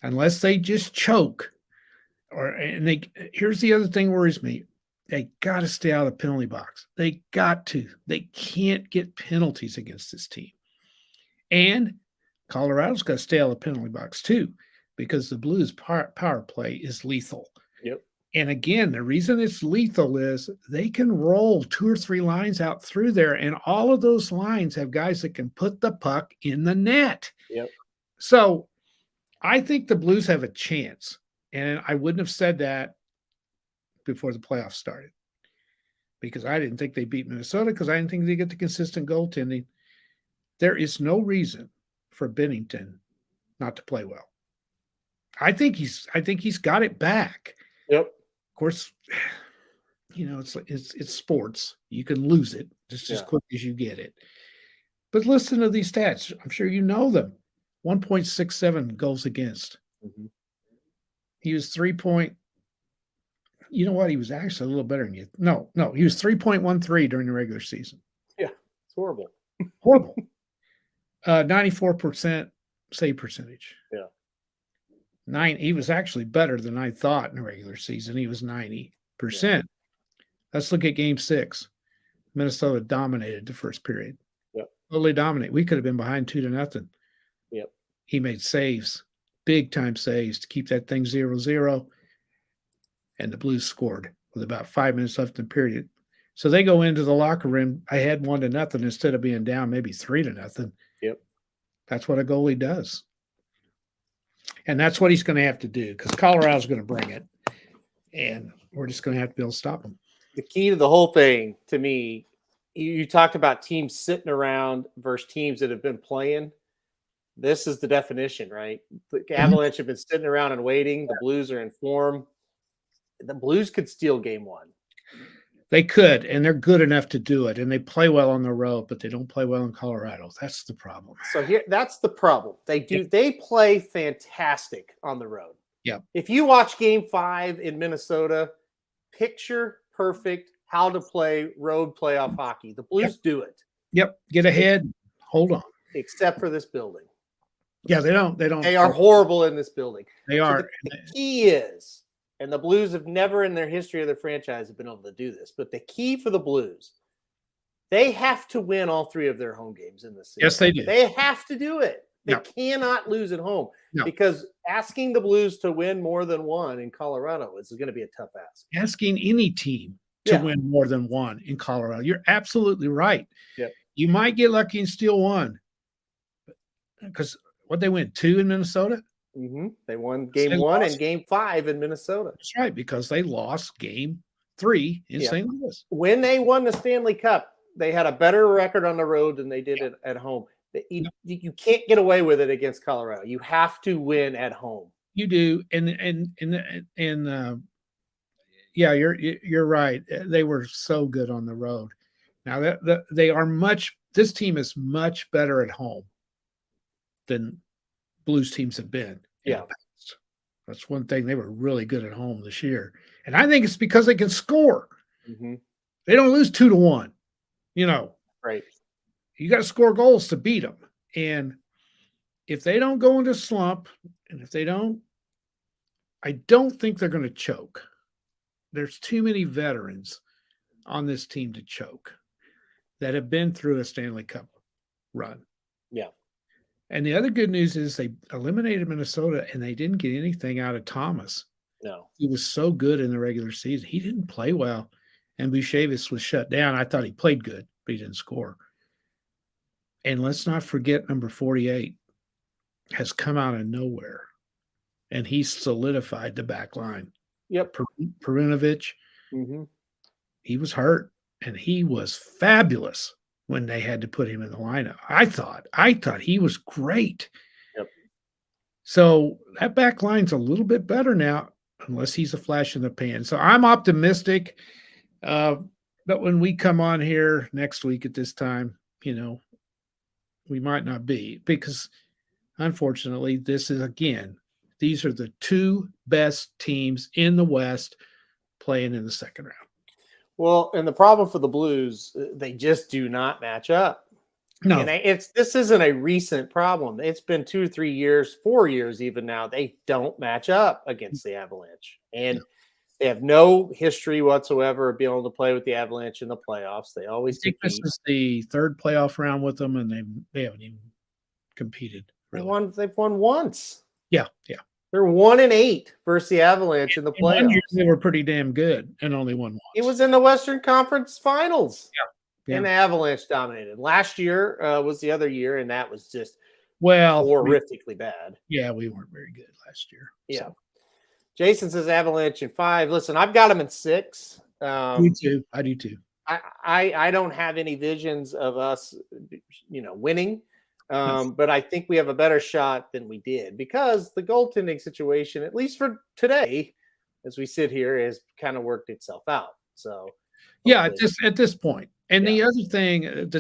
[SPEAKER 3] unless they just choke. Here's the other thing worries me. They got to stay out of the penalty box. They got to. They can't get penalties against this team. And Colorado's got to stay out of the penalty box too, because the Blues power play is lethal.
[SPEAKER 1] Yep.
[SPEAKER 3] And again, the reason it's lethal is they can roll 2 or 3 lines out through there, and all of those lines have guys that can put the puck in the net.
[SPEAKER 1] Yep.
[SPEAKER 3] So I think the Blues have a chance, and I wouldn't have said that before the playoffs started, because I didn't think they beat Minnesota, because I didn't think they get the consistent goaltending. There is no reason for Binnington not to play well. I think he's got it back.
[SPEAKER 1] Yep.
[SPEAKER 3] Of course, it's sports. You can lose it just as quick as you get it. But listen to these stats. I'm sure you know them. 1.67 goals against.
[SPEAKER 1] Mm-hmm.
[SPEAKER 3] He was 3 point. You know what? He was actually a little better than you. No, he was 3.13 during the regular season.
[SPEAKER 1] Yeah, it's horrible.
[SPEAKER 3] Horrible. 94% save percentage.
[SPEAKER 1] Yeah.
[SPEAKER 3] He was actually better than I thought in the regular season. He was 90%. Yeah. Let's look at game 6. Minnesota dominated the first period.
[SPEAKER 1] Yep.
[SPEAKER 3] Totally dominated. We could have been behind 2-0.
[SPEAKER 1] Yep.
[SPEAKER 3] He made saves, big time saves to keep that thing 0-0. And the Blues scored with about 5 minutes left in the period. So they go into the locker room. I had 1-0 instead of being down maybe 3-0.
[SPEAKER 1] Yep.
[SPEAKER 3] That's what a goalie does. And that's what he's going to have to do, because Colorado's going to bring it. And we're just going to have to be able to stop him.
[SPEAKER 1] The key to the whole thing, to me, you talked about teams sitting around versus teams that have been playing. This is the definition, right? The Avalanche have been sitting around and waiting. The Blues are in form. The Blues could steal game 1.
[SPEAKER 3] They could, and they're good enough to do it. And they play well on the road, but they don't play well in Colorado. That's the problem.
[SPEAKER 1] So that's the problem. They do. Yep. They play fantastic on the road.
[SPEAKER 3] Yeah.
[SPEAKER 1] If you watch game 5 in Minnesota, picture perfect how to play road playoff hockey. The Blues do it.
[SPEAKER 3] Yep. Get ahead. Hold on.
[SPEAKER 1] Except for this building.
[SPEAKER 3] Yeah, they don't.
[SPEAKER 1] They are horrible in this building.
[SPEAKER 3] They are.
[SPEAKER 1] So the key is, and the Blues have never in their history of their franchise have been able to do this, but the key for the Blues, they have to win all 3 of their home games in this season.
[SPEAKER 3] Yes, they do.
[SPEAKER 1] They have to do it. They cannot lose at home, because asking the Blues to win more than 1 in Colorado is going to be a tough ask.
[SPEAKER 3] Asking any team to win more than 1 in Colorado. You're absolutely right.
[SPEAKER 1] Yep.
[SPEAKER 3] You might get lucky and steal 1, because what they win 2 in Minnesota?
[SPEAKER 1] Mm-hmm. They won game 1 and game 5 in Minnesota.
[SPEAKER 3] That's right, because they lost game 3 in St. Louis.
[SPEAKER 1] When they won the Stanley Cup, they had a better record on the road than they did at home. You can't get away with it against Colorado. You have to win at home.
[SPEAKER 3] You do, and yeah, you're right. They were so good on the road. Now they are much. This team is much better at home than Blues teams have been.
[SPEAKER 1] Yeah,
[SPEAKER 3] that's one thing. They were really good at home this year, and I think it's because they can score.
[SPEAKER 1] Mm-hmm.
[SPEAKER 3] They don't lose 2-1.
[SPEAKER 1] Right.
[SPEAKER 3] You got to score goals to beat them. And if they don't go into slump, and if they don't, I don't think they're going to choke. There's too many veterans on this team to choke that have been through a Stanley Cup run.
[SPEAKER 1] Yeah.
[SPEAKER 3] And the other good news is they eliminated Minnesota, and they didn't get anything out of Thomas.
[SPEAKER 1] No.
[SPEAKER 3] He was so good in the regular season. He didn't play well, and Bushevich was shut down. I thought he played good, but he didn't score. And let's not forget number 48 has come out of nowhere, and he's solidified the back line.
[SPEAKER 1] Yep.
[SPEAKER 3] Perunovich, he was hurt, and he was fabulous when they had to put him in the lineup. I thought he was great.
[SPEAKER 1] Yep.
[SPEAKER 3] So that back line's a little bit better now, unless he's a flash in the pan. So I'm optimistic. But when we come on here next week at this time, we might not be, because unfortunately these are the 2 best teams in the West playing in the second round.
[SPEAKER 1] Well, and the problem for the Blues, they just do not match up.
[SPEAKER 3] No,
[SPEAKER 1] and this isn't a recent problem. It's been 2 or 3 years, 4 years even now. They don't match up against the Avalanche, and they have no history whatsoever of being able to play with the Avalanche in the playoffs. They always
[SPEAKER 3] I think this is the 3rd playoff round with them, and they haven't even competed. really.
[SPEAKER 1] They've won once.
[SPEAKER 3] Yeah.
[SPEAKER 1] They're 1-8 versus the Avalanche in the
[SPEAKER 3] In 1 year,
[SPEAKER 1] playoffs.
[SPEAKER 3] they were pretty damn good and only won once.
[SPEAKER 1] It was in the Western Conference Finals.
[SPEAKER 3] Yeah.
[SPEAKER 1] And the Avalanche dominated. Last year was the other year, and that was just horrifically bad.
[SPEAKER 3] Yeah, we weren't very good last year.
[SPEAKER 1] Yeah.
[SPEAKER 3] So.
[SPEAKER 1] Jason says Avalanche in 5. Listen, I've got them in 6.
[SPEAKER 3] Me too. I do too.
[SPEAKER 1] I don't have any visions of us, winning. But I think we have a better shot than we did because the goaltending situation, at least for today, as we sit here, has kind of worked itself out. So
[SPEAKER 3] yeah, at this point. And the
[SPEAKER 1] Yeah.
[SPEAKER 3] other thing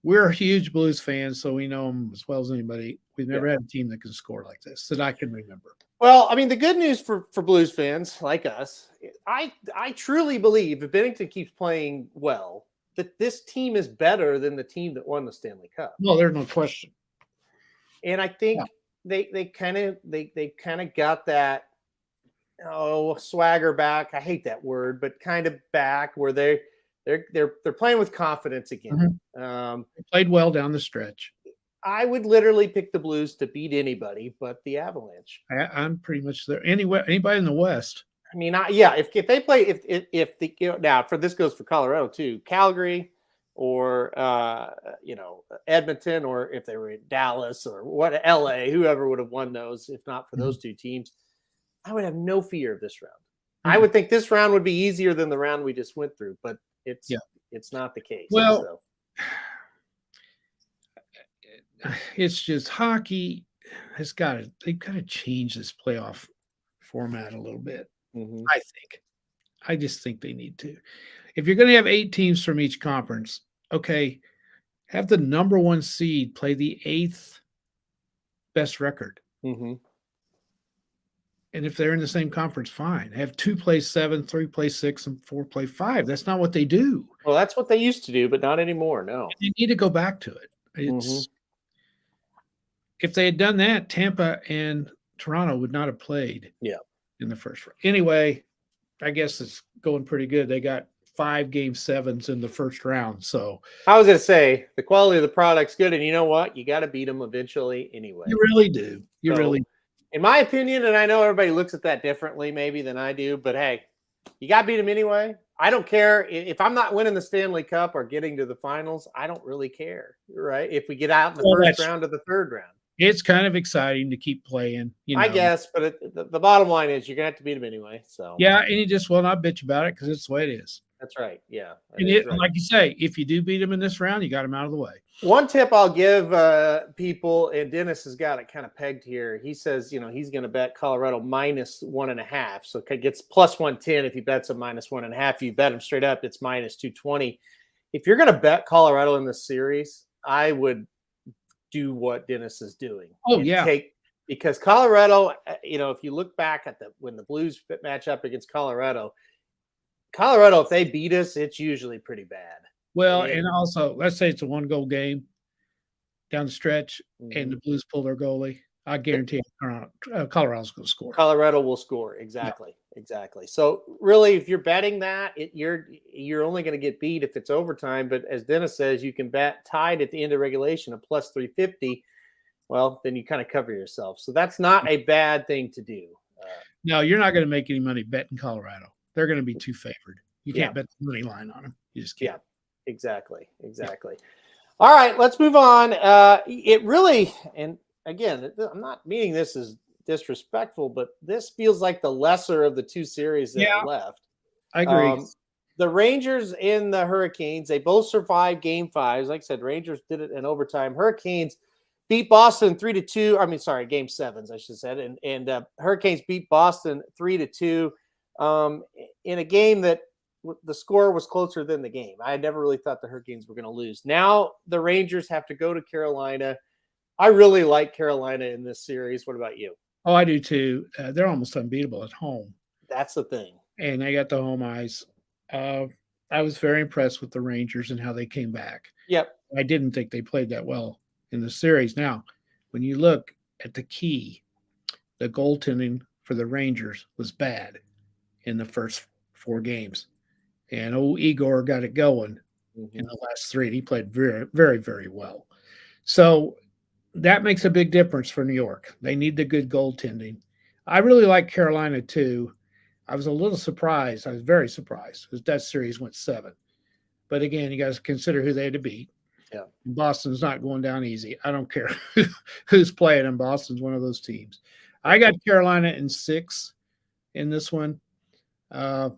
[SPEAKER 3] we're huge Blues fans, so we know them as well as anybody. We've never had a team that can score like this that I can remember.
[SPEAKER 1] Well, I mean, the good news for Blues fans like us, I truly believe if Bennington keeps playing well, that this team is better than the team that won the Stanley Cup.
[SPEAKER 3] No, there's no question.
[SPEAKER 1] And I think they kind of got that swagger back. I hate that word, but kind of back where they're playing with confidence again.
[SPEAKER 3] They played well down the stretch.
[SPEAKER 1] I would literally pick the Blues to beat anybody but the Avalanche.
[SPEAKER 3] I'm pretty much there. Anybody in the West.
[SPEAKER 1] I mean, if they play, now for this goes for Colorado too, Calgary or Edmonton, or if they were in Dallas or LA, whoever would have won those, if not for those two teams, I would have no fear of this round. I would think this round would be easier than the round we just went through, but it's not the case.
[SPEAKER 3] Well, it's just hockey they've got to change this playoff format a little bit.
[SPEAKER 1] Mm-hmm.
[SPEAKER 3] I just think they need to. If you're going to have 8 teams from each conference, okay, have the number 1 seed play the 8th best record.
[SPEAKER 1] Mm-hmm.
[SPEAKER 3] And if they're in the same conference, fine. Have 2 play 7, 3 play 6, and 4 play 5. That's not what they do.
[SPEAKER 1] Well, that's what they used to do, but not anymore. No,
[SPEAKER 3] they need to go back to it. It's if they had done that, Tampa and Toronto would not have played. In the first round. Anyway, I guess it's going pretty good. They got 5 game 7s in the first round. So
[SPEAKER 1] I was going to say the quality of the product's good, and you know what? You got to beat them eventually anyway.
[SPEAKER 3] You really do. In
[SPEAKER 1] my opinion, and I know everybody looks at that differently maybe than I do, but hey, you got to beat them anyway. I don't care if I'm not winning the Stanley Cup or getting to the finals. I don't really care, right? If we get out in the first round or the third round.
[SPEAKER 3] It's kind of exciting to keep playing.
[SPEAKER 1] I guess, but the bottom line is you're going to have to beat them anyway. So
[SPEAKER 3] yeah, and you just will not bitch about it because it's the way it is.
[SPEAKER 1] That's right. Yeah.
[SPEAKER 3] And like you say, if you do beat them in this round, you got them out of the way.
[SPEAKER 1] One tip I'll give people, and Dennis has got it kind of pegged here. He says, he's going to bet Colorado -1.5. So it gets +110 if he bets a -1.5. If you bet him straight up, it's -220. If you're going to bet Colorado in this series, I would do what Dennis is doing.
[SPEAKER 3] Oh, yeah.
[SPEAKER 1] Because Colorado, if you look back at when the Blues match up against Colorado, if they beat us, it's usually pretty bad.
[SPEAKER 3] Well, and also, let's say it's a 1-goal game down the stretch, and the Blues pull their goalie. I guarantee Colorado's going to score.
[SPEAKER 1] Colorado will score. Exactly. So really, if you're betting that, you're only going to get beat if it's overtime. But as Dennis says, you can bet tied at the end of regulation at +350. Well, then you kind of cover yourself. So that's not a bad thing to do.
[SPEAKER 3] No, you're not going to make any money betting Colorado. They're going to be too favored. You can't bet the money line on them. You just can't.
[SPEAKER 1] Yeah, exactly. All right, let's move on. It really, and again, I'm not meaning this as disrespectful, but this feels like the lesser of the 2 series that are left.
[SPEAKER 3] I agree.
[SPEAKER 1] The Rangers and the Hurricanes, they both survived game 5s. Like I said, Rangers did it in overtime. Hurricanes beat Boston 3-2. I mean, sorry, game 7s, I should have said. And Hurricanes beat Boston 3-2 in a game that the score was closer than the game. I never really thought the Hurricanes were going to lose. Now the Rangers have to go to Carolina. I really like Carolina in this series. What about you?
[SPEAKER 3] Oh, I do too. They're almost unbeatable at home.
[SPEAKER 1] That's the thing.
[SPEAKER 3] And they got the home ice. I was very impressed with the Rangers and how they came back.
[SPEAKER 1] Yep.
[SPEAKER 3] I didn't think they played that well in the series. Now, when you look at the key, the goaltending for the Rangers was bad in the first 4 games. And Igor got it going in the last 3. And he played very, very, very well. So that makes a big difference for New York. They need the good goaltending. I really like Carolina too. I was a little surprised. I was very surprised because that series went 7. But again, you guys consider who they had to beat.
[SPEAKER 1] Yeah.
[SPEAKER 3] Boston's not going down easy. I don't care who's playing, and Boston's one of those teams. I got Carolina in 6 in this one. I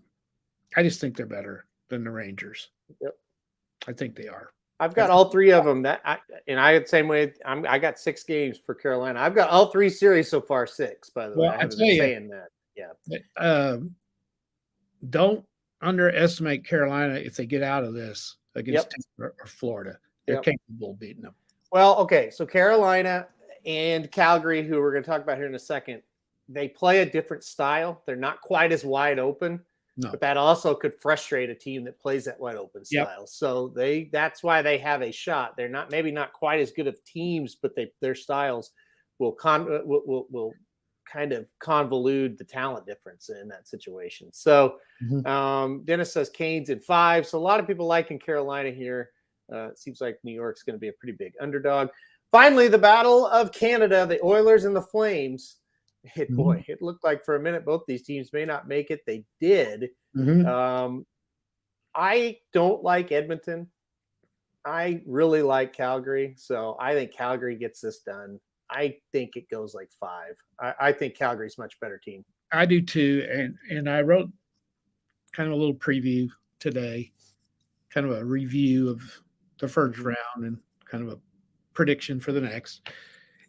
[SPEAKER 3] just think they're better than the Rangers.
[SPEAKER 1] Yep.
[SPEAKER 3] I think they are.
[SPEAKER 1] I've got all 3 of them. And I had the same way. I got 6 games for Carolina. I've got all 3 series so far 6. By the way, I haven't been saying that. Yeah.
[SPEAKER 3] Don't underestimate Carolina if they get out of this against Tampa or Florida. They're capable of beating them.
[SPEAKER 1] Well, okay. So Carolina and Calgary, who we're going to talk about here in a second, they play a different style. They're not quite as wide open.
[SPEAKER 3] No.
[SPEAKER 1] But that also could frustrate a team that plays that wide open style. So that's why they have a shot. They're maybe not quite as good of teams, but their styles will kind of convolute the talent difference in that situation. So Dennis says Canes in 5. So a lot of people liking Carolina here. It seems like New York's going to be a pretty big underdog. Finally, the Battle of Canada, the Oilers and the Flames. Boy, it looked like for a minute both these teams may not make it. They did. I don't like Edmonton. I really like Calgary. So I think Calgary gets this done. I think it goes like 5. I think Calgary's a much better team.
[SPEAKER 3] I do too. And I wrote kind of a little preview today, kind of a review of the first round and kind of a prediction for the next.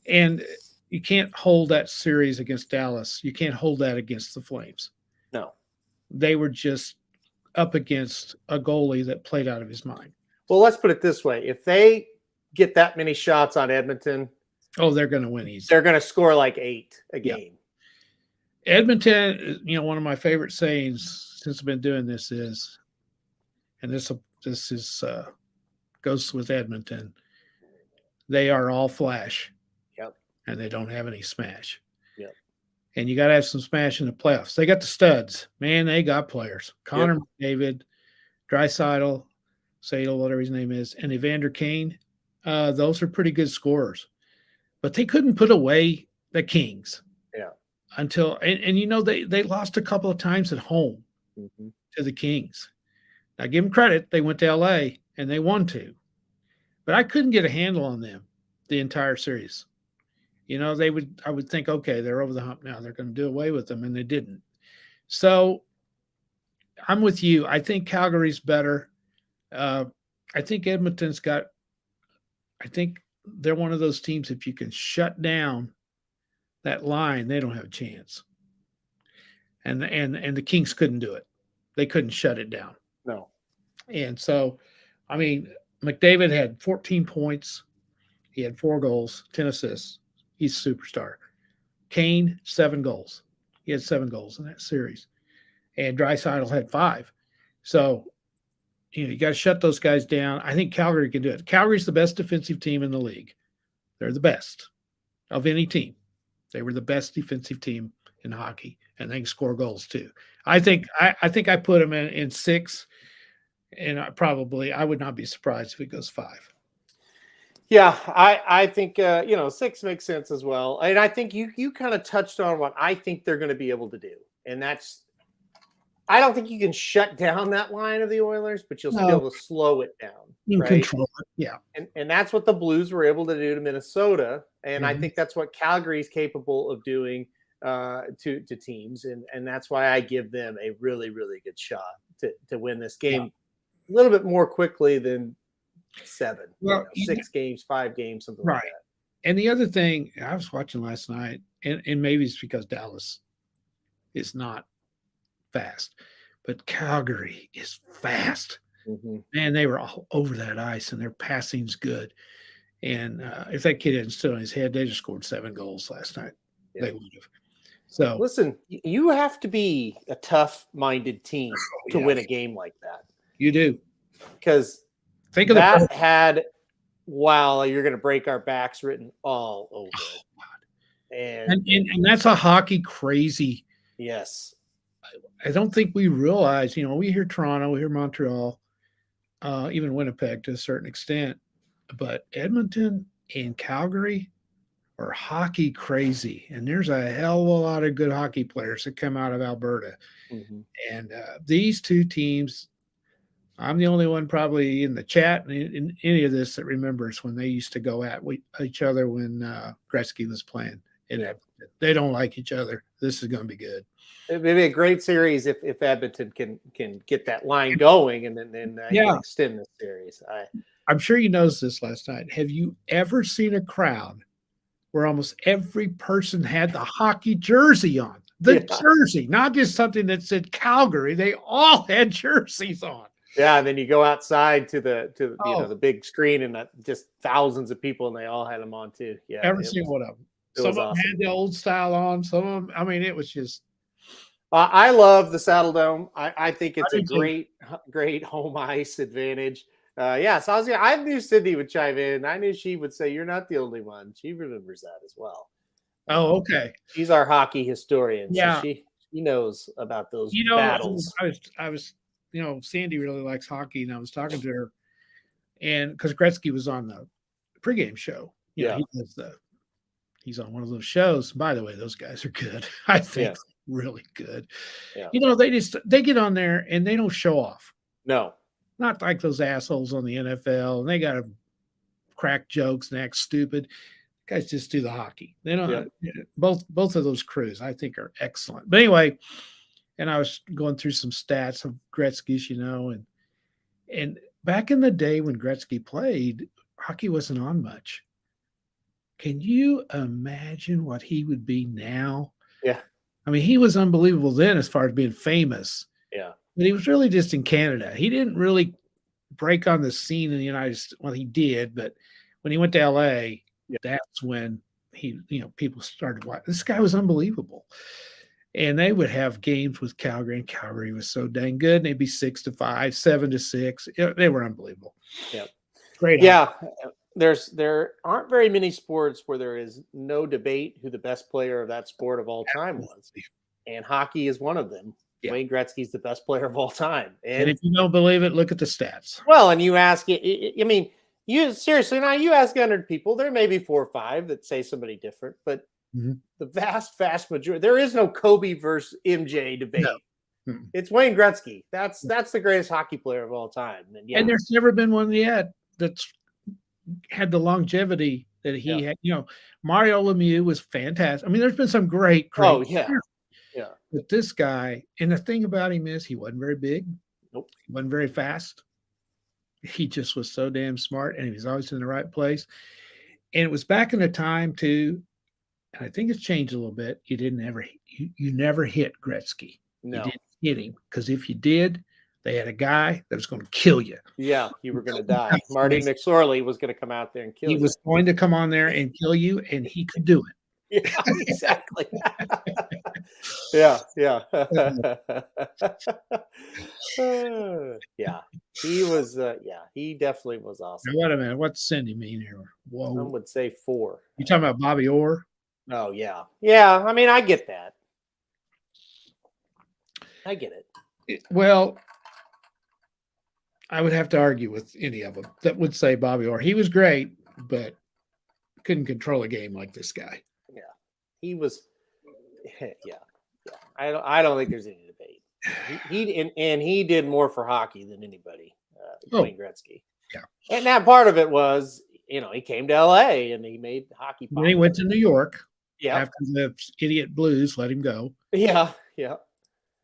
[SPEAKER 3] And you can't hold that series against Dallas. You can't hold that against the Flames.
[SPEAKER 1] No.
[SPEAKER 3] They were just up against a goalie that played out of his mind.
[SPEAKER 1] Well, let's put it this way. If they get that many shots on Edmonton,
[SPEAKER 3] they're going to win easy.
[SPEAKER 1] They're going to score like 8 a game.
[SPEAKER 3] Edmonton, one of my favorite sayings since I've been doing this is, and this is goes with Edmonton, they are all flash. And they don't have any smash. Yep. And you got to have some smash in the playoffs. They got the studs. Man, they got players. Connor McDavid, Draisaitl, Sadel, whatever his name is, and Evander Kane. Those are pretty good scorers. But they couldn't put away the Kings.
[SPEAKER 1] Yeah.
[SPEAKER 3] Until they lost a couple of times at home to the Kings. Now give them credit. They went to LA and they won 2. But I couldn't get a handle on them the entire series. I would think, okay, they're over the hump now. They're going to do away with them, and they didn't. So I'm with you. I think Calgary's better. I think Edmonton's got – I think they're one of those teams, if you can shut down that line, they don't have a chance. And the Kings couldn't do it. They couldn't shut it down.
[SPEAKER 1] No.
[SPEAKER 3] And so, I mean, McDavid had 14 points. He had 4 goals, 10 assists. He's a superstar. Kane, 7 goals. He had 7 goals in that series. And Draisaitl had 5. So, you got to shut those guys down. I think Calgary can do it. Calgary's the best defensive team in the league. They're the best of any team. They were the best defensive team in hockey, and they can score goals too. I think I put them in 6, and I would not be surprised if it goes 5.
[SPEAKER 1] Yeah, I think 6 makes sense as well. And I think you kind of touched on what I think they're going to be able to do. And that's I don't think you can shut down that line of the Oilers, but you'll still be able to slow it down.
[SPEAKER 3] You
[SPEAKER 1] right?
[SPEAKER 3] control it. Yeah.
[SPEAKER 1] And that's what the Blues were able to do to Minnesota. And I think that's what Calgary is capable of doing to teams. And that's why I give them a really, really good shot to win this game a little bit more quickly than 7, 6 games, 5 games, something like that.
[SPEAKER 3] And the other thing I was watching last night, and maybe it's because Dallas is not fast, but Calgary is fast. Man, they were all over that ice, and their passing's good. And if that kid hadn't stood on his head, they just scored 7 goals last night. They would have. So
[SPEAKER 1] listen, you have to be a tough-minded team to win a game like that.
[SPEAKER 3] You do,
[SPEAKER 1] because
[SPEAKER 3] think of
[SPEAKER 1] that had "Wow, you're going to break our backs" written all over it.
[SPEAKER 3] And that's a hockey crazy.
[SPEAKER 1] Yes.
[SPEAKER 3] I don't think we realize, we hear Toronto, we hear Montreal, even Winnipeg to a certain extent, but Edmonton and Calgary, or hockey crazy. And there's a hell of a lot of good hockey players that come out of Alberta.
[SPEAKER 1] Mm-hmm.
[SPEAKER 3] And these two teams, I'm the only one probably in the chat and in any of this that remembers when they used to go at each other when Gretzky was playing. And they don't like each other. This is going to be good.
[SPEAKER 1] It may be a great series if Edmonton can get that line going and then can extend the series.
[SPEAKER 3] I'm sure you noticed this last night. Have you ever seen a crowd where almost every person had the hockey jersey on? The jersey, not just something that said Calgary. They all had jerseys on.
[SPEAKER 1] Yeah, and then you go outside to the big screen and just thousands of people, and they all had them on too. Yeah,
[SPEAKER 3] every single one of them. Some of them had the old style on. Some of them, I mean, it was just.
[SPEAKER 1] I love the Saddle Dome. I think it's a great home ice advantage. So I knew Sydney would chime in. I knew she would say, "You're not the only one." She remembers that as well.
[SPEAKER 3] Oh, okay.
[SPEAKER 1] She's our hockey historian.
[SPEAKER 3] Yeah,
[SPEAKER 1] so she knows about those battles.
[SPEAKER 3] I was, Sandy really likes hockey, and I was talking to her, and because Gretzky was on the pregame show, he does he's on one of those shows. By the way, those guys are good. I think really good. Yeah. They get on there and they don't show off.
[SPEAKER 1] No.
[SPEAKER 3] Not like those assholes on the NFL, and they got to crack jokes and act stupid. Guys just do the hockey. They don't. Both of those crews, I think, are excellent. But anyway, and I was going through some stats of Gretzky's, and back in the day when Gretzky played, hockey wasn't on much. Can you imagine what he would be now?
[SPEAKER 1] Yeah.
[SPEAKER 3] I mean, he was unbelievable then as far as being famous.
[SPEAKER 1] Yeah.
[SPEAKER 3] But he was really just in Canada. He didn't really break on the scene in the United States. Well, he did, but when he went to LA, that's when people started watching. This guy was unbelievable. And they would have games with Calgary, and Calgary was so dang good. And they'd be 6-5, 7-6. They were unbelievable.
[SPEAKER 1] Yeah.
[SPEAKER 3] Great.
[SPEAKER 1] Yeah. There aren't very many sports where there is no debate who the best player of that sport of all time was. And hockey is one of them. Yeah. Wayne Gretzky's the best player of all time.
[SPEAKER 3] And if you don't believe it, look at the stats.
[SPEAKER 1] Well, and you ask I mean, you seriously, now you ask 100 people, there may be 4 or 5 that say somebody different, but the vast majority, there is no Kobe versus MJ debate. No. It's Wayne Gretzky. That's the greatest hockey player of all time.
[SPEAKER 3] And there's never been one yet that's had the longevity that he had. Mario Lemieux was fantastic. I mean, there's been some great
[SPEAKER 1] players. Yeah.
[SPEAKER 3] But this guy, and the thing about him is he wasn't very big.
[SPEAKER 1] Nope.
[SPEAKER 3] He wasn't very fast. He just was so damn smart, and he was always in the right place. And it was back in the time too, and I think it's changed a little bit. You never hit Gretzky.
[SPEAKER 1] No.
[SPEAKER 3] You didn't hit him, because if you did, they had a guy that was going to kill you.
[SPEAKER 1] Yeah, you were going to die. Marty McSorley was going to come out there and kill you.
[SPEAKER 3] He was going to come on there and kill you, and he could do it.
[SPEAKER 1] Yeah, exactly. Yeah. He was. He definitely was awesome.
[SPEAKER 3] Now, wait a minute. What's Cindy mean here? Whoa.
[SPEAKER 1] Some would say 4.
[SPEAKER 3] You talking about Bobby Orr?
[SPEAKER 1] Oh yeah. I mean, I get that. I get it.
[SPEAKER 3] Well, I would have to argue with any of them that would say Bobby Orr. He was great, but couldn't control a game like this guy.
[SPEAKER 1] Yeah, he was. Yeah. I don't think there's any debate. He did more for hockey than anybody. Wayne Gretzky.
[SPEAKER 3] Yeah,
[SPEAKER 1] and that part of it was, he came to LA and he made hockey.
[SPEAKER 3] Then he went to New York.
[SPEAKER 1] Yeah,
[SPEAKER 3] after the idiot Blues let him go.
[SPEAKER 1] Yeah.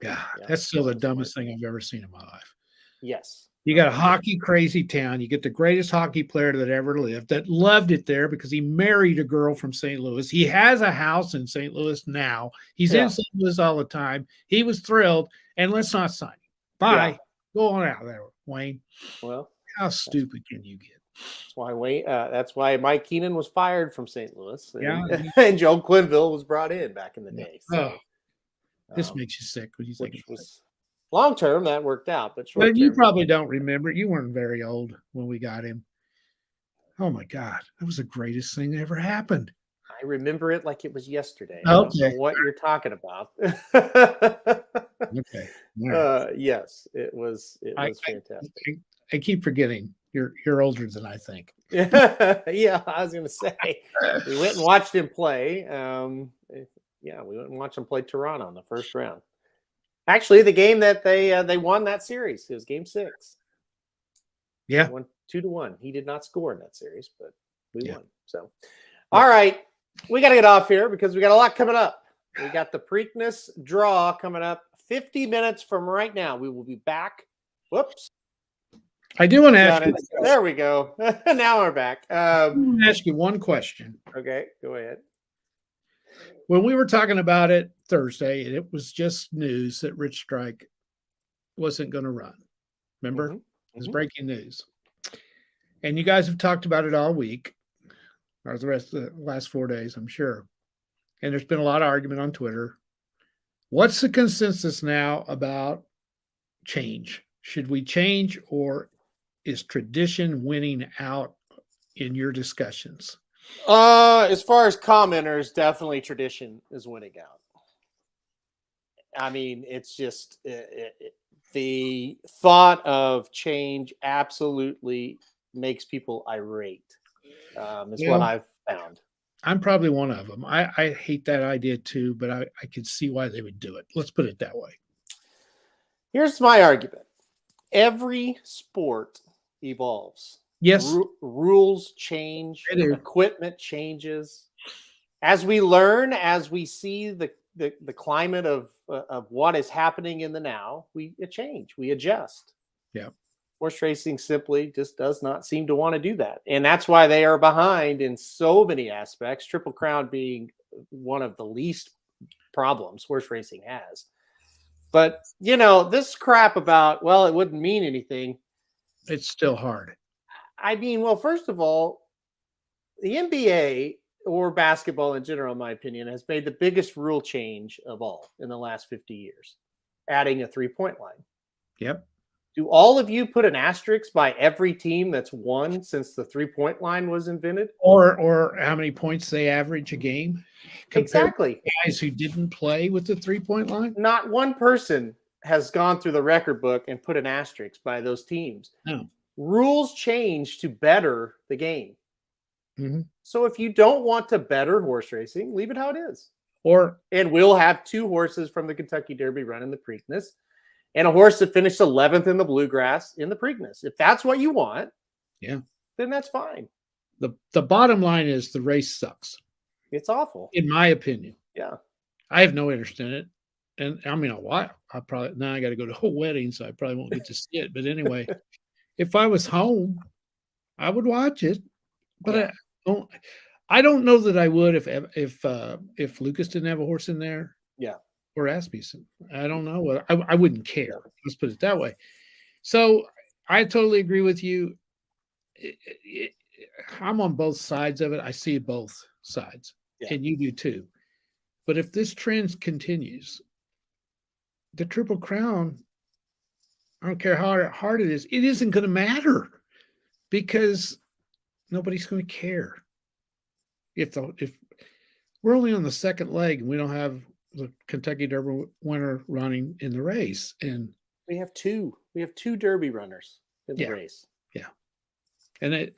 [SPEAKER 3] God, that's still the dumbest thing I've ever seen in my life.
[SPEAKER 1] Yes.
[SPEAKER 3] You got a hockey crazy town. You get the greatest hockey player that ever lived, that loved it there because he married a girl from St. Louis. He has a house in St. Louis now. He's in St. Louis all the time. He was thrilled. And let's not sign him. Bye.
[SPEAKER 1] Yeah.
[SPEAKER 3] Go on out there, Wayne.
[SPEAKER 1] Well,
[SPEAKER 3] how stupid can you get?
[SPEAKER 1] That's why Mike Keenan was fired from St. Louis. And Joe Quenneville was brought in back in the day. So,
[SPEAKER 3] this makes you sick when you think it was.
[SPEAKER 1] Long term, that worked out, but short term,
[SPEAKER 3] you probably don't remember. You weren't very old when we got him. Oh my God, that was the greatest thing that ever happened.
[SPEAKER 1] I remember it like it was yesterday.
[SPEAKER 3] Okay.
[SPEAKER 1] I don't know what you're talking about.
[SPEAKER 3] Okay. Right.
[SPEAKER 1] Yes, it was fantastic.
[SPEAKER 3] I keep forgetting you're older than I think.
[SPEAKER 1] Yeah, I was going to say we went and watched him play. Yeah, we went and watched him play Toronto in the first round. Actually, the game that they won that series, it was Game 6.
[SPEAKER 3] Yeah.
[SPEAKER 1] Won 2-1. He did not score in that series, but we
[SPEAKER 3] Yeah.
[SPEAKER 1] won. So, all right, we got to get off here because we got a lot coming up. We got the Preakness draw coming up 50 minutes from right now. We will be back. Whoops.
[SPEAKER 3] I do want to ask you.
[SPEAKER 1] There we go. Now we're back.
[SPEAKER 3] I want to ask you one question.
[SPEAKER 1] Okay, go ahead.
[SPEAKER 3] When we were talking about it Thursday, it was just news that Rich Strike wasn't going to run. Remember?
[SPEAKER 1] Mhm.
[SPEAKER 3] It was breaking news. And you guys have talked about it all week, or the rest of the last 4 days, I'm sure. And there's been a lot of argument on Twitter. What's the consensus now about change? Should we change, or is tradition winning out in your discussions?
[SPEAKER 1] As far as commenters, definitely tradition is winning out. I mean, it's just the thought of change absolutely makes people irate. Is what I've found.
[SPEAKER 3] I'm probably one of them. I hate that idea too, but I could see why they would do it. Let's put it that way.
[SPEAKER 1] Here's my argument. Every sport evolves.
[SPEAKER 3] Yes.
[SPEAKER 1] Rules change. Equipment changes. As we learn, as we see the climate of what is happening in the now, we change. We adjust.
[SPEAKER 3] Yeah.
[SPEAKER 1] Horse racing simply just does not seem to want to do that. And that's why they are behind in so many aspects, Triple Crown being one of the least problems horse racing has. But, this crap about, well, it wouldn't mean anything.
[SPEAKER 3] It's still hard.
[SPEAKER 1] I mean, well, first of all, the NBA or basketball in general, in my opinion, has made the biggest rule change of all in the last 50 years, adding a 3-point line.
[SPEAKER 3] Yep.
[SPEAKER 1] Do all of you put an asterisk by every team that's won since the 3-point line was invented?
[SPEAKER 3] Or how many points they average a game?
[SPEAKER 1] Exactly.
[SPEAKER 3] Guys who didn't play with the 3-point line?
[SPEAKER 1] Not one person has gone through the record book and put an asterisk by those teams.
[SPEAKER 3] No.
[SPEAKER 1] Rules change to better the game.
[SPEAKER 3] Mm-hmm.
[SPEAKER 1] So if you don't want to better horse racing, leave it how it is. And we'll have 2 horses from the Kentucky Derby run in the Preakness, and a horse that finished 11th in the Bluegrass in the Preakness. If that's what you want, then that's fine.
[SPEAKER 3] The bottom line is the race sucks.
[SPEAKER 1] It's awful,
[SPEAKER 3] in my opinion.
[SPEAKER 1] Yeah,
[SPEAKER 3] I have no interest in it, and I mean, why? I probably now I got to go to a wedding, so I probably won't get to see it. But anyway, if I was home, I would watch it. But I don't know that I would if Lucas didn't have a horse in there.
[SPEAKER 1] Yeah.
[SPEAKER 3] Or Asmussen. I don't know. I wouldn't care. Let's put it that way. So I totally agree with you. I'm on both sides of it. I see both sides, and you do too. But if this trend continues, the Triple Crown, I don't care how hard it isn't going to matter because nobody's going to care. If we're only on the second leg and we don't have the Kentucky Derby winner running in the race, and
[SPEAKER 1] we have 2 Derby runners in the race.
[SPEAKER 3] Yeah. And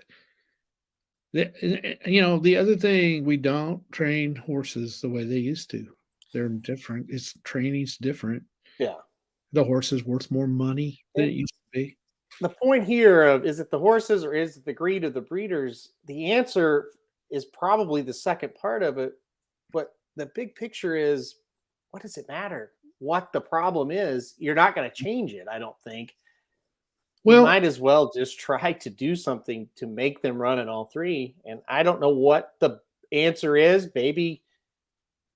[SPEAKER 3] the other thing, we don't train horses the way they used to. They're different. Training's different.
[SPEAKER 1] Yeah.
[SPEAKER 3] The horse is worth more money than it used to be.
[SPEAKER 1] The point here of, is it the horses or is it the greed of the breeders? The answer is probably the second part of it, but the big picture is, what does it matter what the problem is? You're not going to change it, I don't think. Well, you might as well just try to do something to make them run in all 3. And I don't know what the answer is. Maybe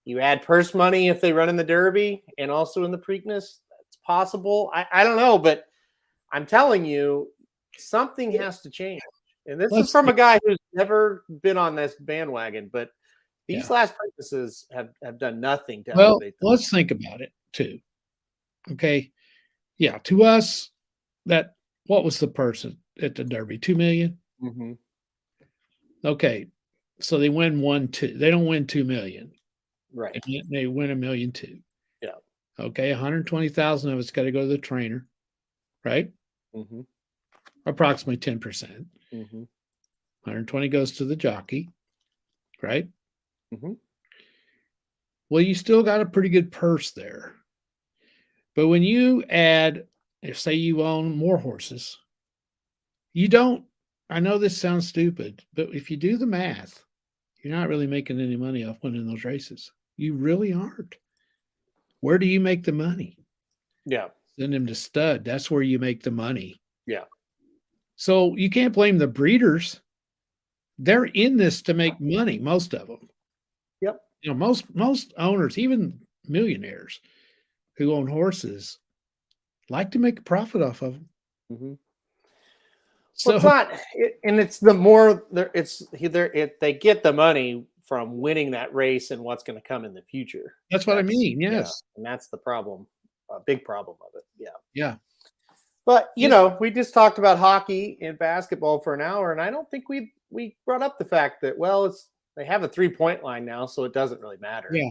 [SPEAKER 1] you add purse money if they run in the Derby and also in the Preakness. It's possible. I don't know, but I'm telling you, something has to change. And this is from a guy who's never been on this bandwagon, but these last practices have done nothing to elevate them.
[SPEAKER 3] Let's think about it too. Okay. Yeah. To us, what was the person at the Derby? $2 million?
[SPEAKER 1] Mm-hmm.
[SPEAKER 3] Okay. So they win 1-2. They don't win $2 million.
[SPEAKER 1] Right.
[SPEAKER 3] They win $1.2 million.
[SPEAKER 1] Yeah.
[SPEAKER 3] Okay. 120,000 of it's got to go to the trainer. Right.
[SPEAKER 1] Mm-hmm.
[SPEAKER 3] Approximately 10%.
[SPEAKER 1] Mm-hmm.
[SPEAKER 3] 120 goes to the jockey, right?
[SPEAKER 1] Mm-hmm.
[SPEAKER 3] Well, you still got a pretty good purse there. But when you add, if say you own more horses, you don't, I know this sounds stupid, but if you do the math, you're not really making any money off winning those races. You really aren't. Where do you make the money?
[SPEAKER 1] Yeah.
[SPEAKER 3] Send them to stud. That's where you make the money.
[SPEAKER 1] Yeah.
[SPEAKER 3] So you can't blame the breeders. They're in this to make money, most of them.
[SPEAKER 1] Yep.
[SPEAKER 3] You know, most owners, even millionaires who own horses, like to make a profit off of them.
[SPEAKER 1] Mm-hmm.
[SPEAKER 3] So
[SPEAKER 1] well, it's not, and it's the more they get the money from winning that race and what's going to come in the future.
[SPEAKER 3] that's what I mean.
[SPEAKER 1] Yeah,
[SPEAKER 3] Yes.
[SPEAKER 1] and that's the problem, a big problem of it. Yeah.
[SPEAKER 3] Yeah.
[SPEAKER 1] But you know, we just talked about hockey and basketball for an hour, and I don't think we brought up the fact that they have a 3-point line now, so it doesn't really matter.
[SPEAKER 3] Yeah.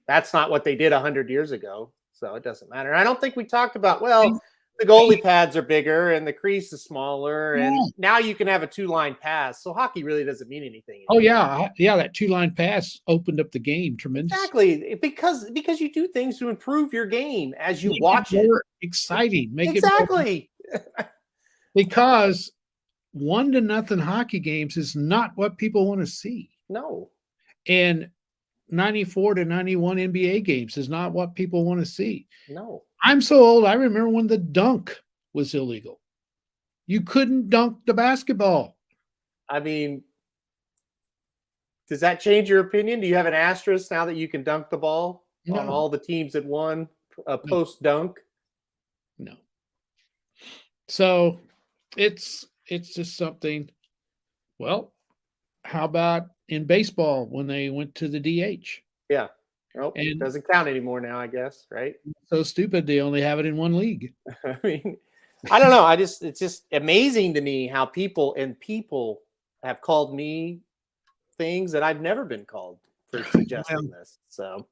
[SPEAKER 1] That's not what they did 100 years ago, so it doesn't matter. I don't think we talked about the goalie pads are bigger and the crease is smaller, and now you can have a 2-line pass. So hockey really doesn't mean anything
[SPEAKER 3] anymore. Oh yeah, that 2-line pass opened up the game tremendously.
[SPEAKER 1] Exactly, because you do things to improve your game as you watch it.
[SPEAKER 3] More exciting, make
[SPEAKER 1] exactly.
[SPEAKER 3] it because 1-0 hockey games is not what people want to see.
[SPEAKER 1] No,
[SPEAKER 3] and 94 to 91 NBA games is not what people want to see.
[SPEAKER 1] No.
[SPEAKER 3] I'm so old, I remember when the dunk was illegal. You couldn't dunk the basketball.
[SPEAKER 1] I mean, does that change your opinion? Do you have an asterisk now that you can dunk the ball on all the teams that won a post dunk?
[SPEAKER 3] No. So it's just something. Well, how about in baseball when they went to the DH?
[SPEAKER 1] Yeah. Oh, it doesn't count anymore now, I guess, right?
[SPEAKER 3] So stupid they only have it in one league.
[SPEAKER 1] I mean, I don't know. It's just amazing to me how people have called me things that I've never been called for suggesting this. So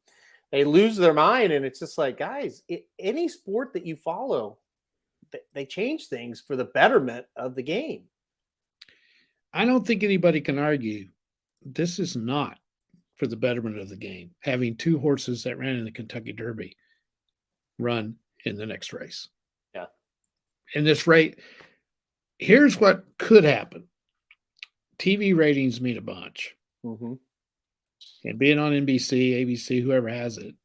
[SPEAKER 1] they lose their mind, and it's just like, guys, any sport that you follow, they change things for the betterment of the game.
[SPEAKER 3] I don't think anybody can argue this is not for the betterment of the game, having 2 horses that ran in the Kentucky Derby run in the next race.
[SPEAKER 1] Yeah.
[SPEAKER 3] In this rate, here's what could happen. TV ratings mean a bunch.
[SPEAKER 1] Mm-hmm.
[SPEAKER 3] And being on NBC, ABC, whoever has it,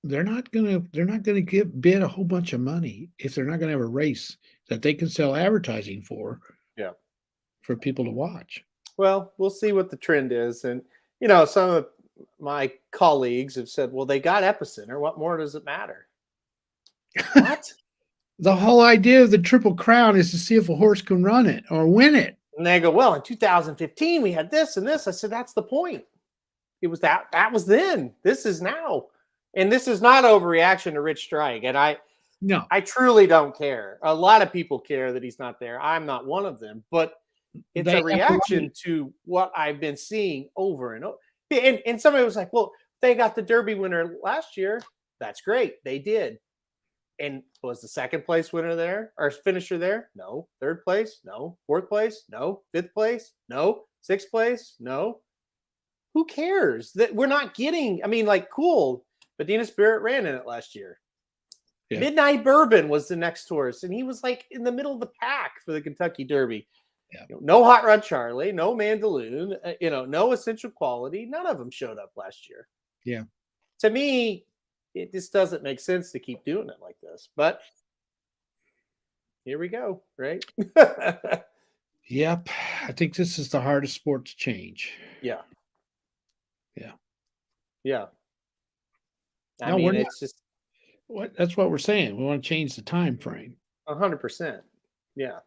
[SPEAKER 3] they're not gonna bid a whole bunch of money if they're not gonna have a race that they can sell advertising for.
[SPEAKER 1] Yeah.
[SPEAKER 3] For people to watch.
[SPEAKER 1] Well, we'll see what the trend is. And, you know, some of my colleagues have said, well, they got Epicenter. What more does it matter? What?
[SPEAKER 3] The whole idea of the Triple Crown is to see if a horse can run it or win it.
[SPEAKER 1] And they go, well, in 2015, we had this and this. I said, that's the point. It was that was then. This is now. And this is not overreaction to Rich Strike. And I truly don't care. A lot of people care that he's not there. I'm not one of them. But it's a reaction to what I've been seeing over and over. And somebody was like, well, they got the Derby winner last year. That's great. They did. And was the second place winner there or finisher there? No. Third place? No. Fourth place? No. Fifth place? No. Sixth place? No. Who cares? That we're not getting, I mean, like, cool. Medina Spirit ran in it last year. Yeah. Midnight Bourbon was the next horse, and he was like in the middle of the pack for the Kentucky Derby. Yeah. You know, no Hot Rod Charlie, no Mandaloon, no Essential Quality. None of them showed up last year.
[SPEAKER 3] Yeah.
[SPEAKER 1] To me, it just doesn't make sense to keep doing it like this. But here we go, right?
[SPEAKER 3] Yep. I think this is the hardest sport to change.
[SPEAKER 1] Yeah.
[SPEAKER 3] Yeah.
[SPEAKER 1] Yeah. I mean, it's just
[SPEAKER 3] that's what we're saying. We want to change the time frame.
[SPEAKER 1] 100%. Yeah.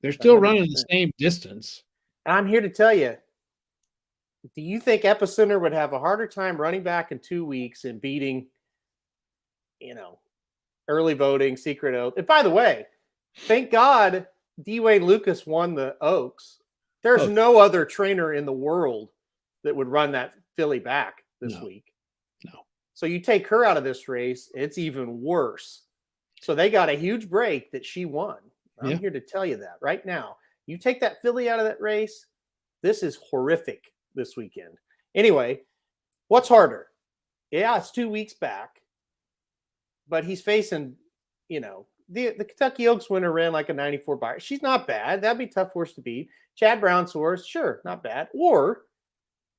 [SPEAKER 3] They're still 100%. Running the same distance.
[SPEAKER 1] I'm here to tell you, do you think Epicenter would have a harder time running back in 2 weeks and beating, early voting, secret oath? And by the way, thank God Dwayne Lucas won the Oaks. There's no other trainer in the world that would run that filly back this week.
[SPEAKER 3] No.
[SPEAKER 1] So you take her out of this race, it's even worse. So they got a huge break that she won. I'm here to tell you that right now. You take that filly out of that race, this is horrific this weekend. Anyway, what's harder? Yeah, it's 2 weeks back, but he's facing, the Kentucky Oaks winner ran like a 94 buyer. She's not bad. That'd be a tough horse to beat. Chad Brown's horse, sure, not bad. Or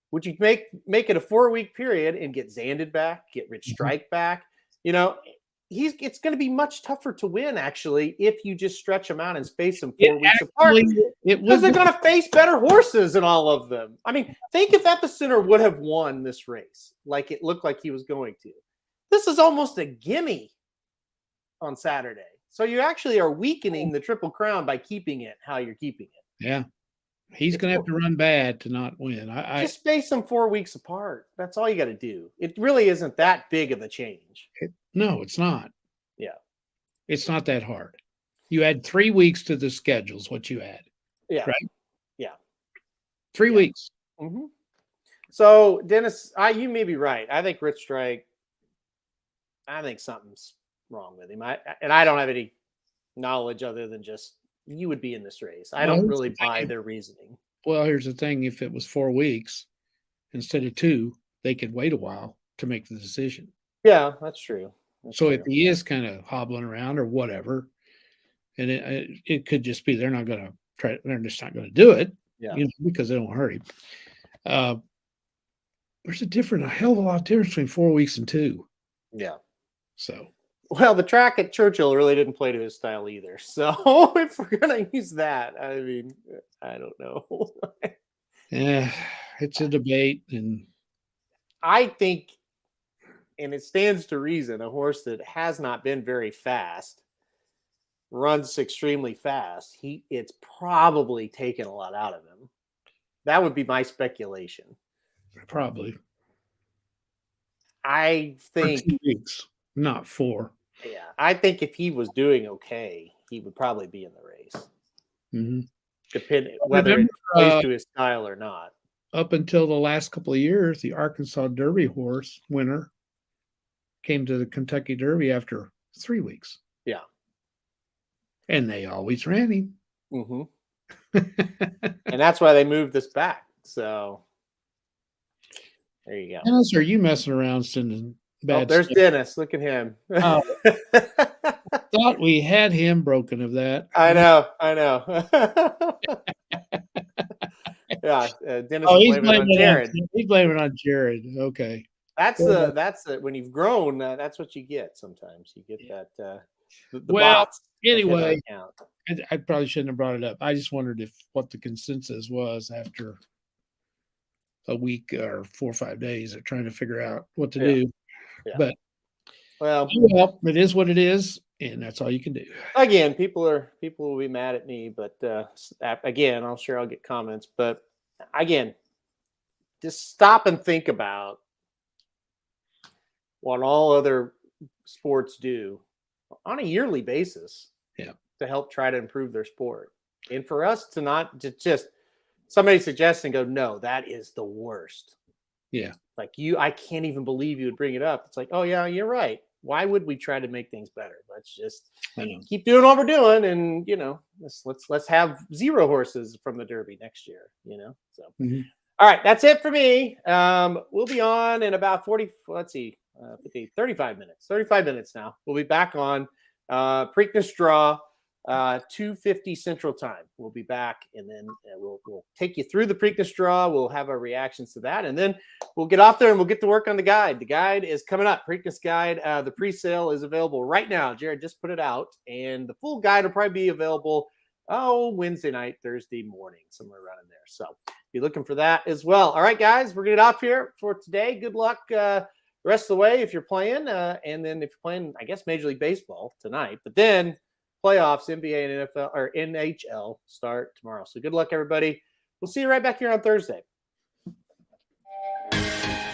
[SPEAKER 1] would you make it a 4-week period and get Zanded back, get Rich Strike back? It's going to be much tougher to win, actually, if you just stretch them out and space them 4 weeks apart. Because they're going to face better horses in all of them. I mean, think if Epicenter would have won this race like it looked like he was going to. This is almost a gimme on Saturday. So you actually are weakening the Triple Crown by keeping it how you're keeping it.
[SPEAKER 3] Yeah. He's going to have to run bad to not win.
[SPEAKER 1] Just space them 4 weeks apart. That's all you got to do. It really isn't that big of a change.
[SPEAKER 3] No, it's not.
[SPEAKER 1] Yeah.
[SPEAKER 3] It's not that hard. You add 3 weeks to the schedules, what you add.
[SPEAKER 1] Yeah.
[SPEAKER 3] Right?
[SPEAKER 1] Yeah.
[SPEAKER 3] 3 weeks.
[SPEAKER 1] Mm-hmm. So, Dennis, you may be right. I think Rich Strike, I think something's wrong with him. I don't have any knowledge other than just you would be in this race. I don't really buy their reasoning.
[SPEAKER 3] Well, here's the thing. If it was 4 weeks instead of 2, they could wait a while to make the decision.
[SPEAKER 1] Yeah, that's true.
[SPEAKER 3] So if he is kind of hobbling around or whatever, and it could just be they're just not going to do it, because they don't hurt him. There's a hell of a lot of difference between 4 weeks and 2.
[SPEAKER 1] Yeah.
[SPEAKER 3] So.
[SPEAKER 1] Well, the track at Churchill really didn't play to his style either. So if we're going to use that, I mean, I don't know.
[SPEAKER 3] Yeah, it's a debate. And
[SPEAKER 1] I think, and it stands to reason, a horse that has not been very fast, runs extremely fast, it's probably taken a lot out of him. That would be my speculation.
[SPEAKER 3] Probably.
[SPEAKER 1] I think.
[SPEAKER 3] For 2 weeks, not 4.
[SPEAKER 1] Yeah, I think if he was doing okay, he would probably be in the race.
[SPEAKER 3] Mm-hmm.
[SPEAKER 1] Depending whether it plays to his style or not.
[SPEAKER 3] Up until the last couple of years, the Arkansas Derby horse winner came to the Kentucky Derby after 3 weeks.
[SPEAKER 1] Yeah.
[SPEAKER 3] And they always ran him.
[SPEAKER 1] Mm-hmm. And that's why they moved this back. So there you go.
[SPEAKER 3] Dennis, are you messing around sending bad
[SPEAKER 1] there's
[SPEAKER 3] stuff?
[SPEAKER 1] Dennis. Look at him.
[SPEAKER 3] Thought we had him broken of that.
[SPEAKER 1] I know. Yeah, Dennis is blaming on Jared.
[SPEAKER 3] He's blaming on Jared. Okay.
[SPEAKER 1] That's when you've grown. That's what you get. Sometimes you get that. Bots
[SPEAKER 3] anyway, I probably shouldn't have brought it up. I just wondered what the consensus was after a week or 4 or 5 days of trying to figure out what to do.
[SPEAKER 1] Yeah.
[SPEAKER 3] But
[SPEAKER 1] well,
[SPEAKER 3] it is what it is, and that's all you can do.
[SPEAKER 1] Again, people will be mad at me, but again, I'm sure I'll get comments. But again, just stop and think about what all other sports do on a yearly basis to help try to improve their sport. And for us to not just somebody suggests and go, no, that is the worst.
[SPEAKER 3] Yeah.
[SPEAKER 1] Like I can't even believe you would bring it up. It's like, oh yeah, you're right. Why would we try to make things better? Let's just keep doing what we're doing. And, let's have 0 horses from the Derby next year, So, All right, that's it for me. We'll be on in about 35 minutes. 35 minutes now. We'll be back on Preakness Draw, 2:50 Central Time. We'll be back, and then we'll take you through the Preakness Draw. We'll have our reactions to that, and then we'll get off there and we'll get to work on the guide. The guide is coming up. Preakness Guide. The pre-sale is available right now. Jared just put it out, and the full guide will probably be available Wednesday night, Thursday morning, somewhere around in there. So be looking for that as well. All right, guys, we're going to get off here for today. Good luck the rest of the way if you're playing, and then if you're playing, I guess, Major League Baseball tonight. But then playoffs, NBA and NFL or NHL start tomorrow. So good luck, everybody. We'll see you right back here on Thursday.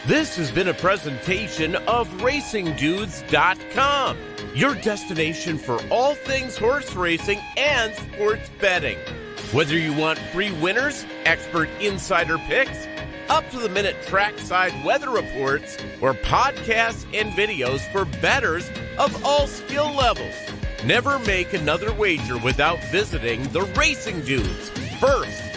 [SPEAKER 4] This has been a presentation of RacingDudes.com, your destination for all things horse racing and sports betting. Whether you want free winners, expert insider picks, up-to-the-minute trackside weather reports, or podcasts and videos for bettors of all skill levels. Never make another wager without visiting the Racing Dudes. First,